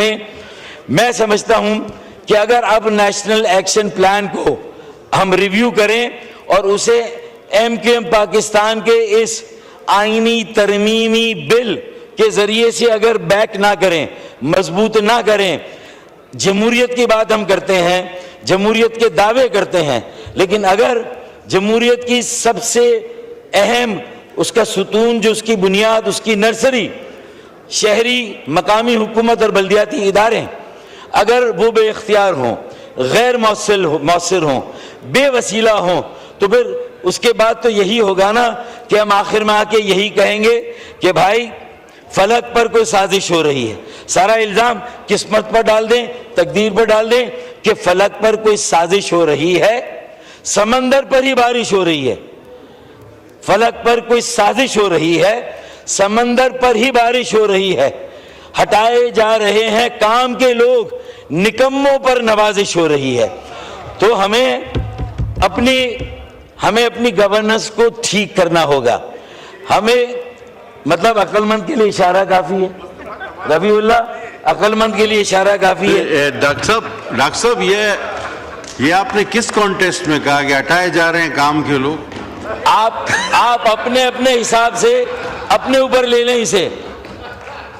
میں سمجھتا ہوں کہ اگر اب نیشنل ایکشن پلان کو ہم ریویو کریں اور اسے MQM پاکستان کے اس آئینی ترمیمی بل کے ذریعے سے اگر بیک نہ کریں، مضبوط نہ کریں. جمہوریت کی بات ہم کرتے ہیں، جمہوریت کے دعوے کرتے ہیں، لیکن اگر جمہوریت کی سب سے اہم اس کا ستون، جو اس کی بنیاد، اس کی نرسری شہری مقامی حکومت اور بلدیاتی ادارے، اگر وہ بے اختیار ہوں، غیر مؤثر ہوں، بے وسیلہ ہوں، تو پھر اس کے بعد تو یہی ہوگا نا کہ ہم آخر میں آ کے یہی کہیں گے کہ بھائی فلک پر کوئی سازش ہو رہی ہے. سارا الزام قسمت پر ڈال دیں، تقدیر پر ڈال دیں کہ فلک پر کوئی سازش ہو رہی ہے. سمندر پر ہی بارش ہو رہی ہے، فلک پر کوئی سازش ہو رہی ہے، سمندر پر ہی بارش ہو رہی ہے. ہٹائے جا رہے ہیں کام کے لوگ، نکموں پر نوازش ہو رہی ہے. تو ہمیں اپنی گورننس کو ٹھیک کرنا ہوگا. ہمیں مطلب عقل مند کے لیے اشارہ کافی ہے، ربیع اللہ، عقل مند کے لیے اشارہ کافی ہے. ڈاکٹر صاحب یہ آپ نے کس کانٹیسٹ میں کہا کہ ہٹائے جا رہے ہیں کام کے لوگ؟ آپ اپنے حساب سے اپنے اوپر لے لیں، اسے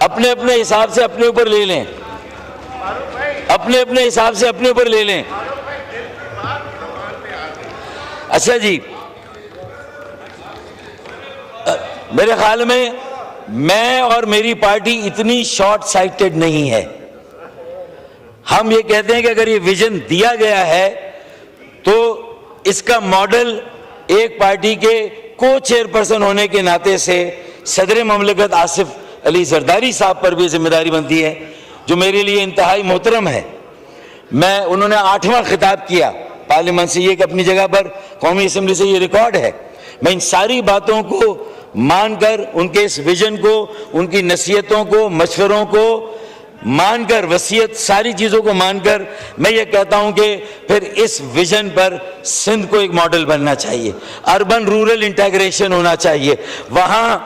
اپنے حساب سے اپنے اوپر لے لیں، اپنے حساب سے اپنے اوپر لے لیں. اچھا جی، میرے خیال میں اور میری پارٹی اتنی شارٹ سائٹڈ نہیں ہے. ہم یہ کہتے ہیں کہ اگر یہ ویژن دیا گیا ہے تو اس کا ماڈل ایک پارٹی کے کو چیئرپرسن ہونے کے ناطے سے صدر مملکت آصف علی زرداری صاحب پر بھی ذمہ داری بنتی ہے، جو میرے لیے انتہائی محترم ہے. انہوں نے 8واں خطاب کیا پارلیمنٹ سے، یہ کہ اپنی جگہ پر قومی اسمبلی سے یہ ریکارڈ ہے. میں ان ساری باتوں کو مان کر، ان کے اس ویژن کو، ان کی نصیحتوں کو، مشوروں کو مان کر، وصیت، ساری چیزوں کو مان کر، میں یہ کہتا ہوں کہ پھر اس ویژن پر سندھ کو ایک ماڈل بننا چاہیے. اربن رورل انٹیگریشن ہونا چاہیے. وہاں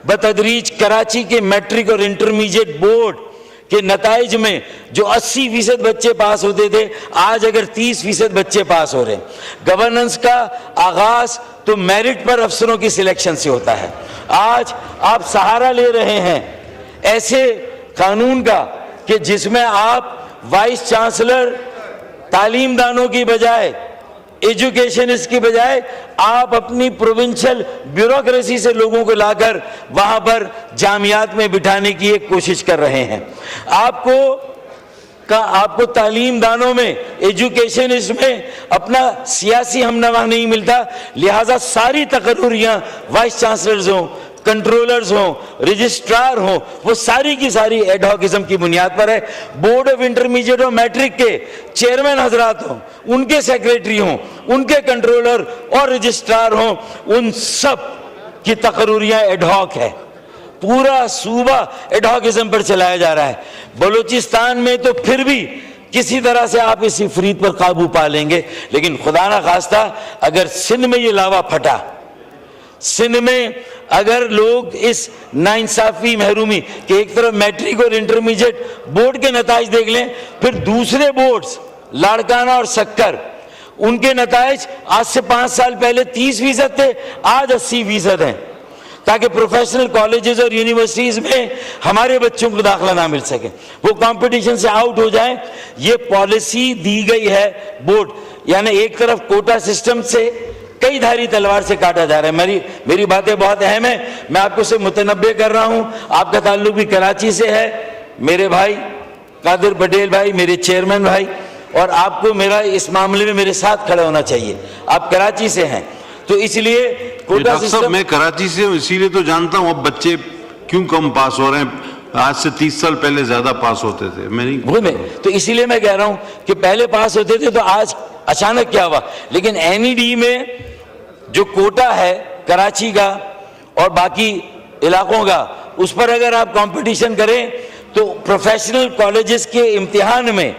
بتدریج کراچی کے میٹرک اور انٹرمیڈیٹ بورڈ کے نتائج میں جو 80% بچے پاس ہوتے تھے، آج اگر 30% بچے پاس ہو رہے ہیں. گورننس کا آغاز تو میرٹ پر افسروں کی سلیکشن سے ہوتا ہے. آج آپ سہارا لے رہے ہیں ایسے قانون کا کہ جس میں آپ وائس چانسلر، تعلیم دانوں کی بجائے، ایجوکیشنسٹ کی بجائے آپ اپنی پروونشل بیوروکریسی سے لوگوں کو لا کر وہاں پر جامعات میں بٹھانے کی ایک کوشش کر رہے ہیں. آپ کو تعلیم دانوں میں، ایجوکیشنسٹ میں اپنا سیاسی ہم نوا نہیں ملتا، لہٰذا ساری تقرریاں وائس چانسلرز ہوں، کنٹرولرز ہوں، رجسٹرار ہوں، وہ ساری کی ساری ایڈ ہاکزم کی بنیاد پر ہے. بورڈ آف انٹرمیڈیٹ اور میٹرک کے چیئرمین حضرات ہوں، ان کے سیکریٹری ہوں، ان کے کنٹرولر اور رجسٹرار ہوں، ان سب کی تقرریاں ایڈ ہاک ہے. پورا صوبہ ایڈ ہاکزم پر چلایا جا رہا ہے. بلوچستان میں تو پھر بھی کسی طرح سے آپ اس عفریت پر قابو پا لیں گے، لیکن خدا نہ خواستہ اگر سندھ میں یہ لاوا پھٹا، سندھ میں اگر لوگ اس ناانصافی، محرومی کہ ایک طرف میٹرک اور انٹرمیڈیٹ بورڈ کے نتائج دیکھ لیں، پھر دوسرے بورڈز لاڑکانہ اور سکر، ان کے نتائج آج سے 5 سال پہلے 30% تھے، آج 80% ہیں. تاکہ پروفیشنل کالجز اور یونیورسٹیز میں ہمارے بچوں کو داخلہ نہ مل سکے، وہ کمپٹیشن سے آؤٹ ہو جائیں. یہ پالیسی دی گئی ہے بورڈ، یعنی ایک طرف کوٹا سسٹم سے کئی دھاری تلوار سے کاٹا جا رہا ہے. میری باتیں بہت اہم ہیں، میں آپ کو سے متنبہ کر رہا ہوں. آپ کا تعلق بھی کراچی سے ہے، میرے بھائی قادر پٹیل بھائی میرے چیئرمین بھائی, اور آپ کو میرا اس معاملے میں میرے ساتھ کھڑا ہونا چاہیے. آپ کراچی سے ہیں تو اس لیے کوٹا ڈاکٹر صاحب سسٹم. میں کراچی سے ہوں, اسی لیے تو جانتا ہوں اب بچے کیوں کم پاس ہو رہے ہیں. آج سے 30 سال پہلے زیادہ پاس ہوتے تھے. میں نہیں, تو اسی لیے میں کہہ رہا ہوں کہ پہلے پاس ہوتے تھے تو آج اچانک کیا ہوا. لیکن این ای ڈی میں جو کوٹا ہے کراچی کا اور باقی علاقوں کا, اس پر اگر آپ کمپٹیشن کریں تو پروفیشنل کالجز کے امتحان میں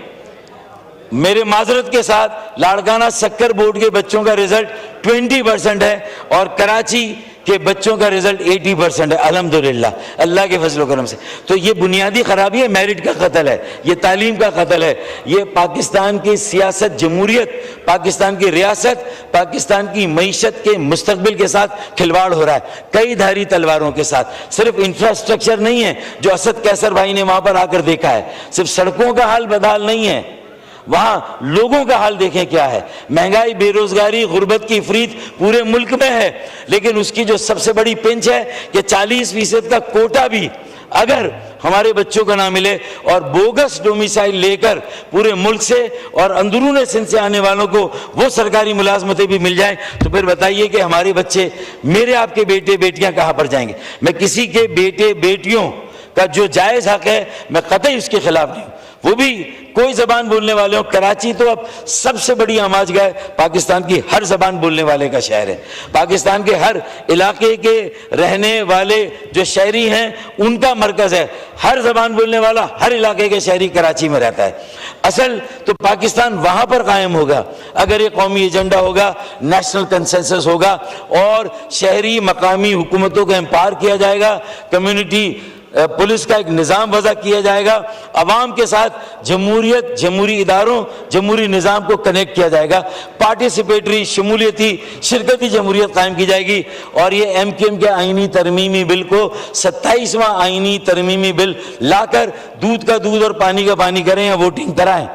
میرے معذرت کے ساتھ لاڑکانہ سکر بورڈ کے بچوں کا رزلٹ 20% ہے اور کراچی کے بچوں کا رزلٹ 80% ہے, الحمدللہ اللہ کے فضل و کرم سے. تو یہ بنیادی خرابی ہے, میرٹ کا قتل ہے, یہ تعلیم کا قتل ہے, یہ پاکستان کی سیاست, جمہوریت, پاکستان کی ریاست, پاکستان کی معیشت کے مستقبل کے ساتھ کھلواڑ ہو رہا ہے کئی دھاری تلواروں کے ساتھ. صرف انفراسٹرکچر نہیں ہے جو اسد کیسر بھائی نے وہاں پر آ کر دیکھا ہے, صرف سڑکوں کا حال بدحال نہیں ہے, وہاں لوگوں کا حال دیکھیں کیا ہے. مہنگائی, بے روزگاری, غربت کی افریت پورے ملک میں ہے, لیکن اس کی جو سب سے بڑی پنچ ہے کہ 40% کا کوٹا بھی اگر ہمارے بچوں کو نہ ملے اور بوگس ڈومیسائل لے کر پورے ملک سے اور اندرون سندھ سے آنے والوں کو وہ سرکاری ملازمتیں بھی مل جائیں تو پھر بتائیے کہ ہمارے بچے, میرے آپ کے بیٹے بیٹیاں کہاں پر جائیں گے. میں کسی کے بیٹے بیٹیوں کا جو جائز حق ہے میں قطعی اس کے خلاف نہیں ہوں, وہ بھی کوئی زبان بولنے والے ہوں. کراچی تو اب سب سے بڑی آماج گاہ پاکستان کی ہر زبان بولنے والے کا شہر ہے. پاکستان کے ہر علاقے کے رہنے والے جو شہری ہیں ان کا مرکز ہے. ہر زبان بولنے والا ہر علاقے کے شہری کراچی میں رہتا ہے. اصل تو پاکستان وہاں پر قائم ہوگا اگر یہ قومی ایجنڈا ہوگا, نیشنل کنسنسس ہوگا اور شہری مقامی حکومتوں کو امپاور کیا جائے گا, کمیونٹی پولیس کا ایک نظام وضع کیا جائے گا, عوام کے ساتھ جمہوریت, جمہوری اداروں, جمہوری نظام کو کنیکٹ کیا جائے گا, پارٹیسپیٹری, شمولیتی, شرکتی جمہوریت قائم کی جائے گی. اور یہ ایم کیو ایم کے آئینی ترمیمی بل کو 27واں آئینی ترمیمی بل لا کر دودھ کا دودھ اور پانی کا پانی کریں یا ووٹنگ کرائیں,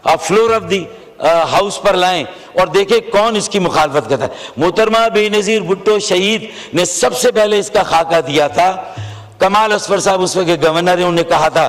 آپ فلور آف دی ہاؤس پر لائیں اور دیکھیں کون اس کی مخالفت کرتا ہے. محترمہ بے نظیر بھٹو شہید نے سب سے پہلے اس کا خاکہ دیا تھا. کمال اصفر صاحب اس وقت کے گورنر ہیں, انہوں نے کہا تھا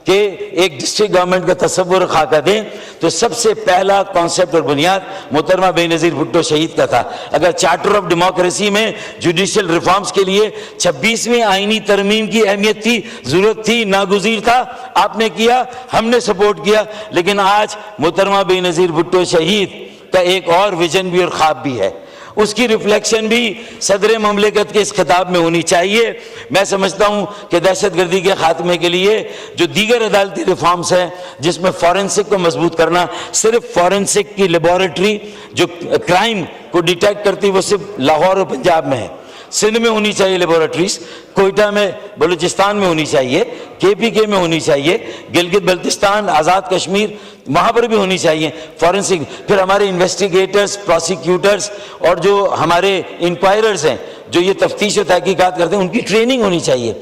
کہ ایک ڈسٹرکٹ گورنمنٹ کا تصور خاکہ دیں تو سب سے پہلا کانسیپٹ اور بنیاد محترمہ بے نظیر بھٹو شہید کا تھا. اگر چارٹر آف ڈیموکریسی میں جوڈیشل ریفارمز کے لیے 26ویں آئینی ترمیم کی اہمیت تھی, ضرورت تھی, ناگزیر تھا, آپ نے کیا, ہم نے سپورٹ کیا. لیکن آج محترمہ بے نظیر بھٹو شہید کا ایک اور ویژن بھی اور خواب بھی ہے, اس کی ریفلیکشن بھی صدر مملکت کے اس خطاب میں ہونی چاہیے. میں سمجھتا ہوں کہ دہشت گردی کے خاتمے کے لیے جو دیگر عدالتی ریفارمز ہیں جس میں فورنسک کو مضبوط کرنا, صرف فورنسک کی لیبارٹری جو کرائم کو ڈیٹیکٹ کرتی وہ صرف لاہور اور پنجاب میں ہے, سندھ میں ہونی چاہیے لیبارٹریز, کوئٹہ میں, بلوچستان میں ہونی چاہیے, KPK میں ہونی چاہیے, گلگت بلتستان, آزاد کشمیر, وہاں پر بھی ہونی چاہیے فورنسک. پھر ہمارے انویسٹیگیٹرز, پروسیکیوٹرز اور جو ہمارے انکوائررز ہیں جو یہ تفتیش و تحقیقات کرتے ہیں ان کی ٹریننگ ہونی چاہیے.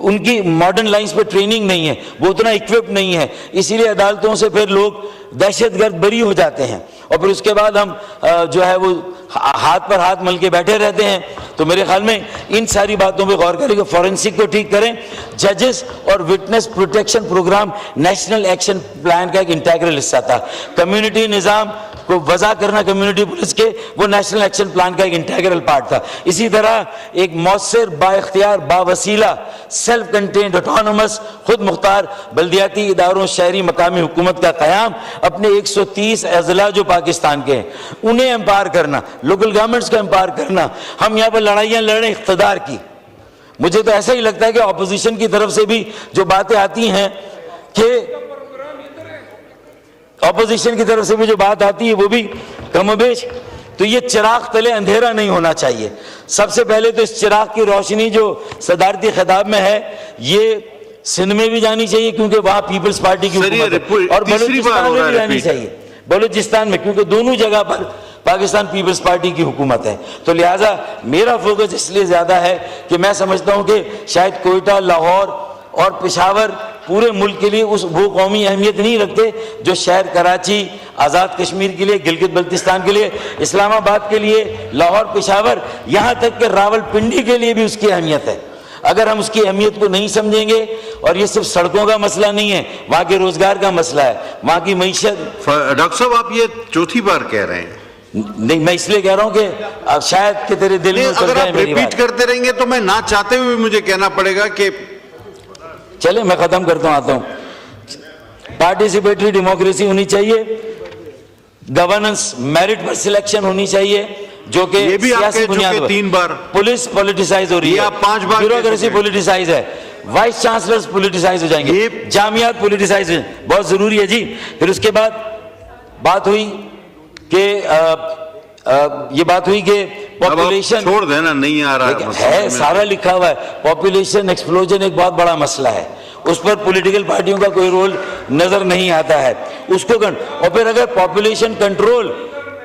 ان کی ماڈرن لائنز پہ ٹریننگ نہیں ہے, وہ اتنا اکوپڈ نہیں ہے, اسی لیے عدالتوں سے پھر لوگ دہشت گرد بری ہو جاتے ہیں اور پھر اس کے بعد ہم جو ہے وہ ہاتھ پر ہاتھ مل کے بیٹھے رہتے ہیں. تو میرے خیال میں ان ساری باتوں پہ غور کریں کہ فورنسک کو ٹھیک کریں. ججز اور witness protection program national action plan کا ایک انٹیگرل حصہ تھا. کمیونٹی نظام کو وضع کرنا کمیونٹی پولیس کے, وہ نیشنل ایکشن پلان کا ایک انٹیگرل پارٹ تھا. اسی طرح ایک مؤثر, با اختیار, با وسیلہ, سیلف کنٹینڈ, آٹونومس, خود مختار بلدیاتی اداروں, شہری مقامی حکومت کا قیام, اپنے 130 اضلاع جو پاکستان کے ہیں انہیں امپاور کرنا, لوکل گورنمنٹس کا امپاور کرنا. ہم یہاں پر لڑائیاں لڑ رہے ہیں اقتدار کی. مجھے تو ایسا ہی لگتا ہے کہ اپوزیشن کی طرف سے بھی جو باتیں آتی ہیں کہ اپوزیشن کی طرف سے بھی جو بات آتی ہے وہ بھی کم و بیش, تو یہ چراغ تلے اندھیرا نہیں ہونا چاہیے. سب سے پہلے تو اس چراغ کی روشنی جو صدارتی خطاب میں ہے یہ سندھ میں بھی جانی چاہیے کیونکہ وہاں پیپلز پارٹی کی حکومت ہے, اور بلوچستان میں بھی جانی چاہیے, بلوچستان میں, کیونکہ دونوں جگہ پر پاکستان پیپلز پارٹی کی حکومت ہے. تو لہٰذا میرا فوکس اس لیے زیادہ ہے کہ میں سمجھتا ہوں کہ شاید کوئٹہ, لاہور اور پشاور پورے ملک کے لیے وہ قومی اہمیت نہیں رکھتے جو شہر کراچی, آزاد کشمیر کے لیے, گلگت بلتستان کے لیے, اسلام آباد کے لیے, لاہور, پشاور, یہاں تک کہ راول پنڈی کے لیے بھی اس کی اہمیت ہے. اگر ہم اس کی اہمیت کو نہیں سمجھیں گے اور یہ صرف سڑکوں کا مسئلہ نہیں ہے، وہاں کے روزگار کا مسئلہ ہے، وہاں کی معیشت. ڈاکٹر صاحب آپ یہ چوتھی بار کہہ رہے ہیں. نہیں، میں اس لیے کہہ رہا ہوں کہ شاید کہ تیرے دل میں اتر اگر جائے آپ میری ریپیٹ بات. کرتے رہیں گے تو میں نہ چاہتے ہوئے مجھے کہنا پڑے گا کہ چلے میں ختم کرتا ہوں، آتا ہوں. پارٹیسپیٹری ڈیموکریسی ہونی چاہیے، گورننس میرٹ پر سلیکشن ہونی چاہیے، جو کہ یہ بھی آپ سیاسی کہہ چکے بنیاد پر. 3 بار. پولیس پولیٹیسائز ہو رہی یہ ہے، آپ 5 بار کہہ بیوروکریسی چکے ہیں. پولیٹیسائز ہے، وائس چانسلرز پولیٹیسائز ہو جائیں گے، یہ- جامعات پولیٹیسائز ہیں. بہت ضروری ہے جی. پھر اس کے بعد بات ہوئی کہ یہ بات ہوئی کہ اب آپ پاپولیشن چھوڑ دینا، نہیں آ رہا ہے مسئلہ ہے، میں. سارا لکھا ہوا ہے. پاپولیشن ایکسپلوژن ایک بہت بڑا مسئلہ ہے، اس پر پولیٹیکل پارٹیوں کا کوئی رول نظر نہیں آتا ہے. اس کو اور پھر اگر پاپولیشن کنٹرول،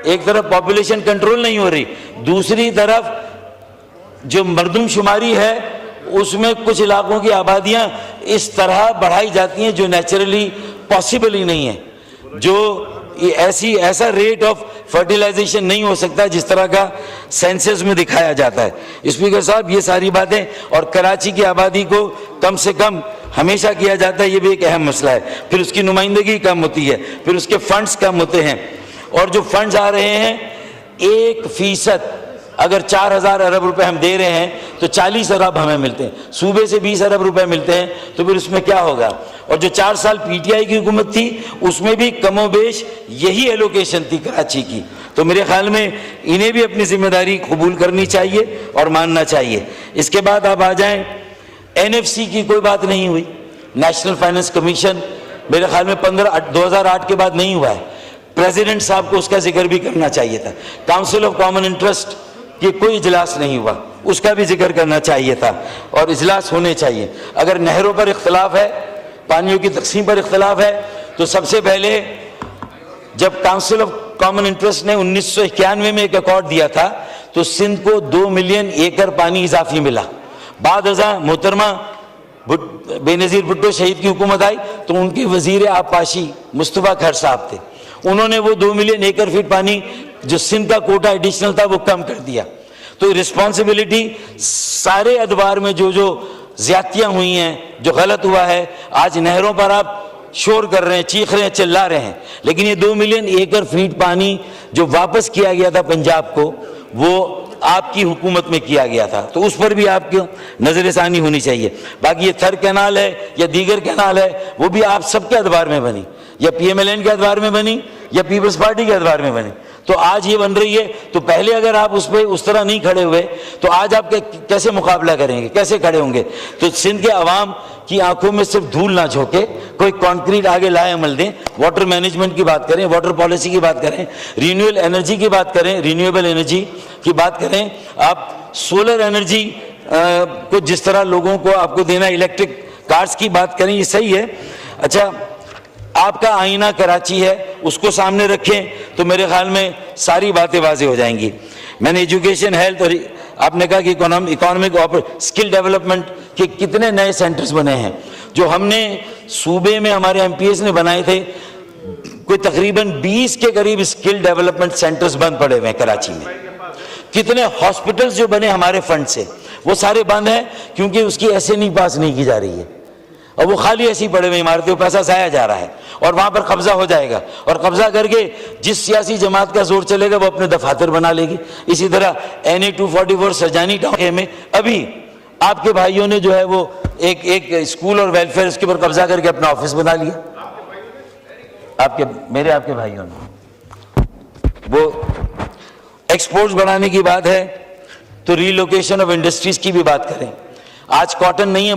ایک طرف پاپولیشن کنٹرول نہیں ہو رہی، دوسری طرف جو مردم شماری ہے اس میں کچھ علاقوں کی آبادیاں اس طرح بڑھائی جاتی ہیں جو نیچرلی پاسبل ہی نہیں ہے، جو ایسا ریٹ آف فرٹیلائزیشن نہیں ہو سکتا جس طرح کا سینسس میں دکھایا جاتا ہے. اسپیکر صاحب، یہ ساری باتیں، اور کراچی کی آبادی کو کم سے کم ہمیشہ کیا جاتا ہے، یہ بھی ایک اہم مسئلہ ہے. پھر اس کی نمائندگی کم ہوتی ہے، پھر اس کے فنڈز کم ہوتے ہیں، اور جو فنڈز آ رہے ہیں 1% اگر 4,000 ارب روپے ہم دے رہے ہیں تو 40 ارب ہمیں ملتے ہیں، صوبے سے 20 ارب روپے ملتے ہیں، تو پھر اس میں کیا ہوگا؟ اور جو 4 سال پی ٹی آئی کی حکومت تھی اس میں بھی کم و بیش یہی ایلوکیشن تھی کراچی کی. تو میرے خیال میں انہیں بھی اپنی ذمہ داری قبول کرنی چاہیے اور ماننا چاہیے. اس کے بعد آپ آ جائیں، NFC کی کوئی بات نہیں ہوئی. نیشنل فائنانس کمیشن میرے خیال میں 2008 کے بعد نہیں ہوا ہے. پریزیڈنٹ صاحب کو اس کا ذکر بھی کرنا چاہیے تھا. کاؤنسل آف کامن انٹرسٹ کی کوئی اجلاس نہیں ہوا، اس کا بھی ذکر کرنا چاہیے تھا، اور اجلاس ہونے چاہیے. اگر نہروں پر اختلاف ہے، پانیوں کی تقسیم پر اختلاف ہے، تو سب سے پہلے جب کاؤنسل آف کامن انٹرسٹ نے 1991 میں ایک ایکارڈ دیا تھا تو سندھ کو 2 ملین ایکڑ پانی اضافی ملا. بعد ازاں محترمہ بے نظیر بھٹو شہید کی حکومت آئی تو ان کے وزیر آبپاشی مصطفیٰ کھر صاحب تھے، انہوں نے وہ 2 ملین ایکڑ فٹ پانی جو سندھ کا کوٹا ایڈیشنل تھا وہ کم کر دیا. تو رسپانسبلٹی سارے ادوار میں جو زیادتیاں ہوئی ہیں، جو غلط ہوا ہے، آج نہروں پر آپ شور کر رہے ہیں، چیخ رہے ہیں، چلا رہے ہیں، لیکن یہ 2 ملین ایکڑ فٹ پانی جو واپس کیا گیا تھا پنجاب کو، وہ آپ کی حکومت میں کیا گیا تھا، تو اس پر بھی آپ کی نظر ثانی ہونی چاہیے. باقی یہ تھر کینال ہے یا دیگر کینال ہے، وہ بھی آپ سب کے ادوار میں بنی، یا PMLN کے ادوار میں بنی یا پیپلز پارٹی کے ادوار میں بنی. تو آج یہ بن رہی ہے، تو پہلے اگر آپ اس پہ اس طرح نہیں کھڑے ہوئے تو آج آپ کیسے مقابلہ کریں گے، کیسے کھڑے ہوں گے؟ تو سندھ کے عوام کی آنکھوں میں صرف دھول نہ جھونکے، کوئی کانکریٹ آگے لائے عمل دیں. واٹر مینجمنٹ کی بات کریں، واٹر پالیسی کی بات کریں، رینیویبل انرجی کی بات کریں، رینیویبل انرجی کی بات کریں. آپ سولر انرجی کو جس طرح لوگوں کو آپ کو دینا، الیکٹرک کارز کی بات کریں، یہ صحیح ہے. اچھا، آپ کا آئینہ کراچی ہے، اس کو سامنے رکھیں تو میرے خیال میں ساری باتیں واضح ہو جائیں گی. میں نے ایجوکیشن، ہیلتھ، اور آپ نے کہا کہ اکانومک اسکل ڈیولپمنٹ کے کتنے نئے سینٹرز بنے ہیں جو ہم نے صوبے میں ہمارے MPs نے بنائے تھے. کوئی تقریباً 20 کے قریب اسکل ڈیولپمنٹ سینٹرز بند پڑے ہوئے ہیں کراچی میں. کتنے ہاسپٹلز جو بنے ہمارے فنڈ سے، وہ سارے بند ہیں کیونکہ اس کی SNE پاس نہیں کی جا رہی ہے، اور وہ خالی ایسی پڑے ہوئے عمارتیں، پیسہ ضائع جا رہا ہے، اور وہاں پر قبضہ ہو جائے گا، اور قبضہ کر کے جس سیاسی جماعت کا زور چلے گا وہ اپنے دفاتر بنا لے گی. اسی طرح NA 244 سرجانی ٹاؤن میں ابھی آپ کے بھائیوں نے جو ہے وہ ایک اسکول اور ویلفیئر اس کے اوپر قبضہ کر کے اپنا آفس بنا لیا. آپ کے بھائیوں نے وہ ایکسپورٹس بڑھانے کی بات ہے تو ری لوکیشن آف انڈسٹریز کی بھی بات کریں. آج کاٹن نہیں ہے،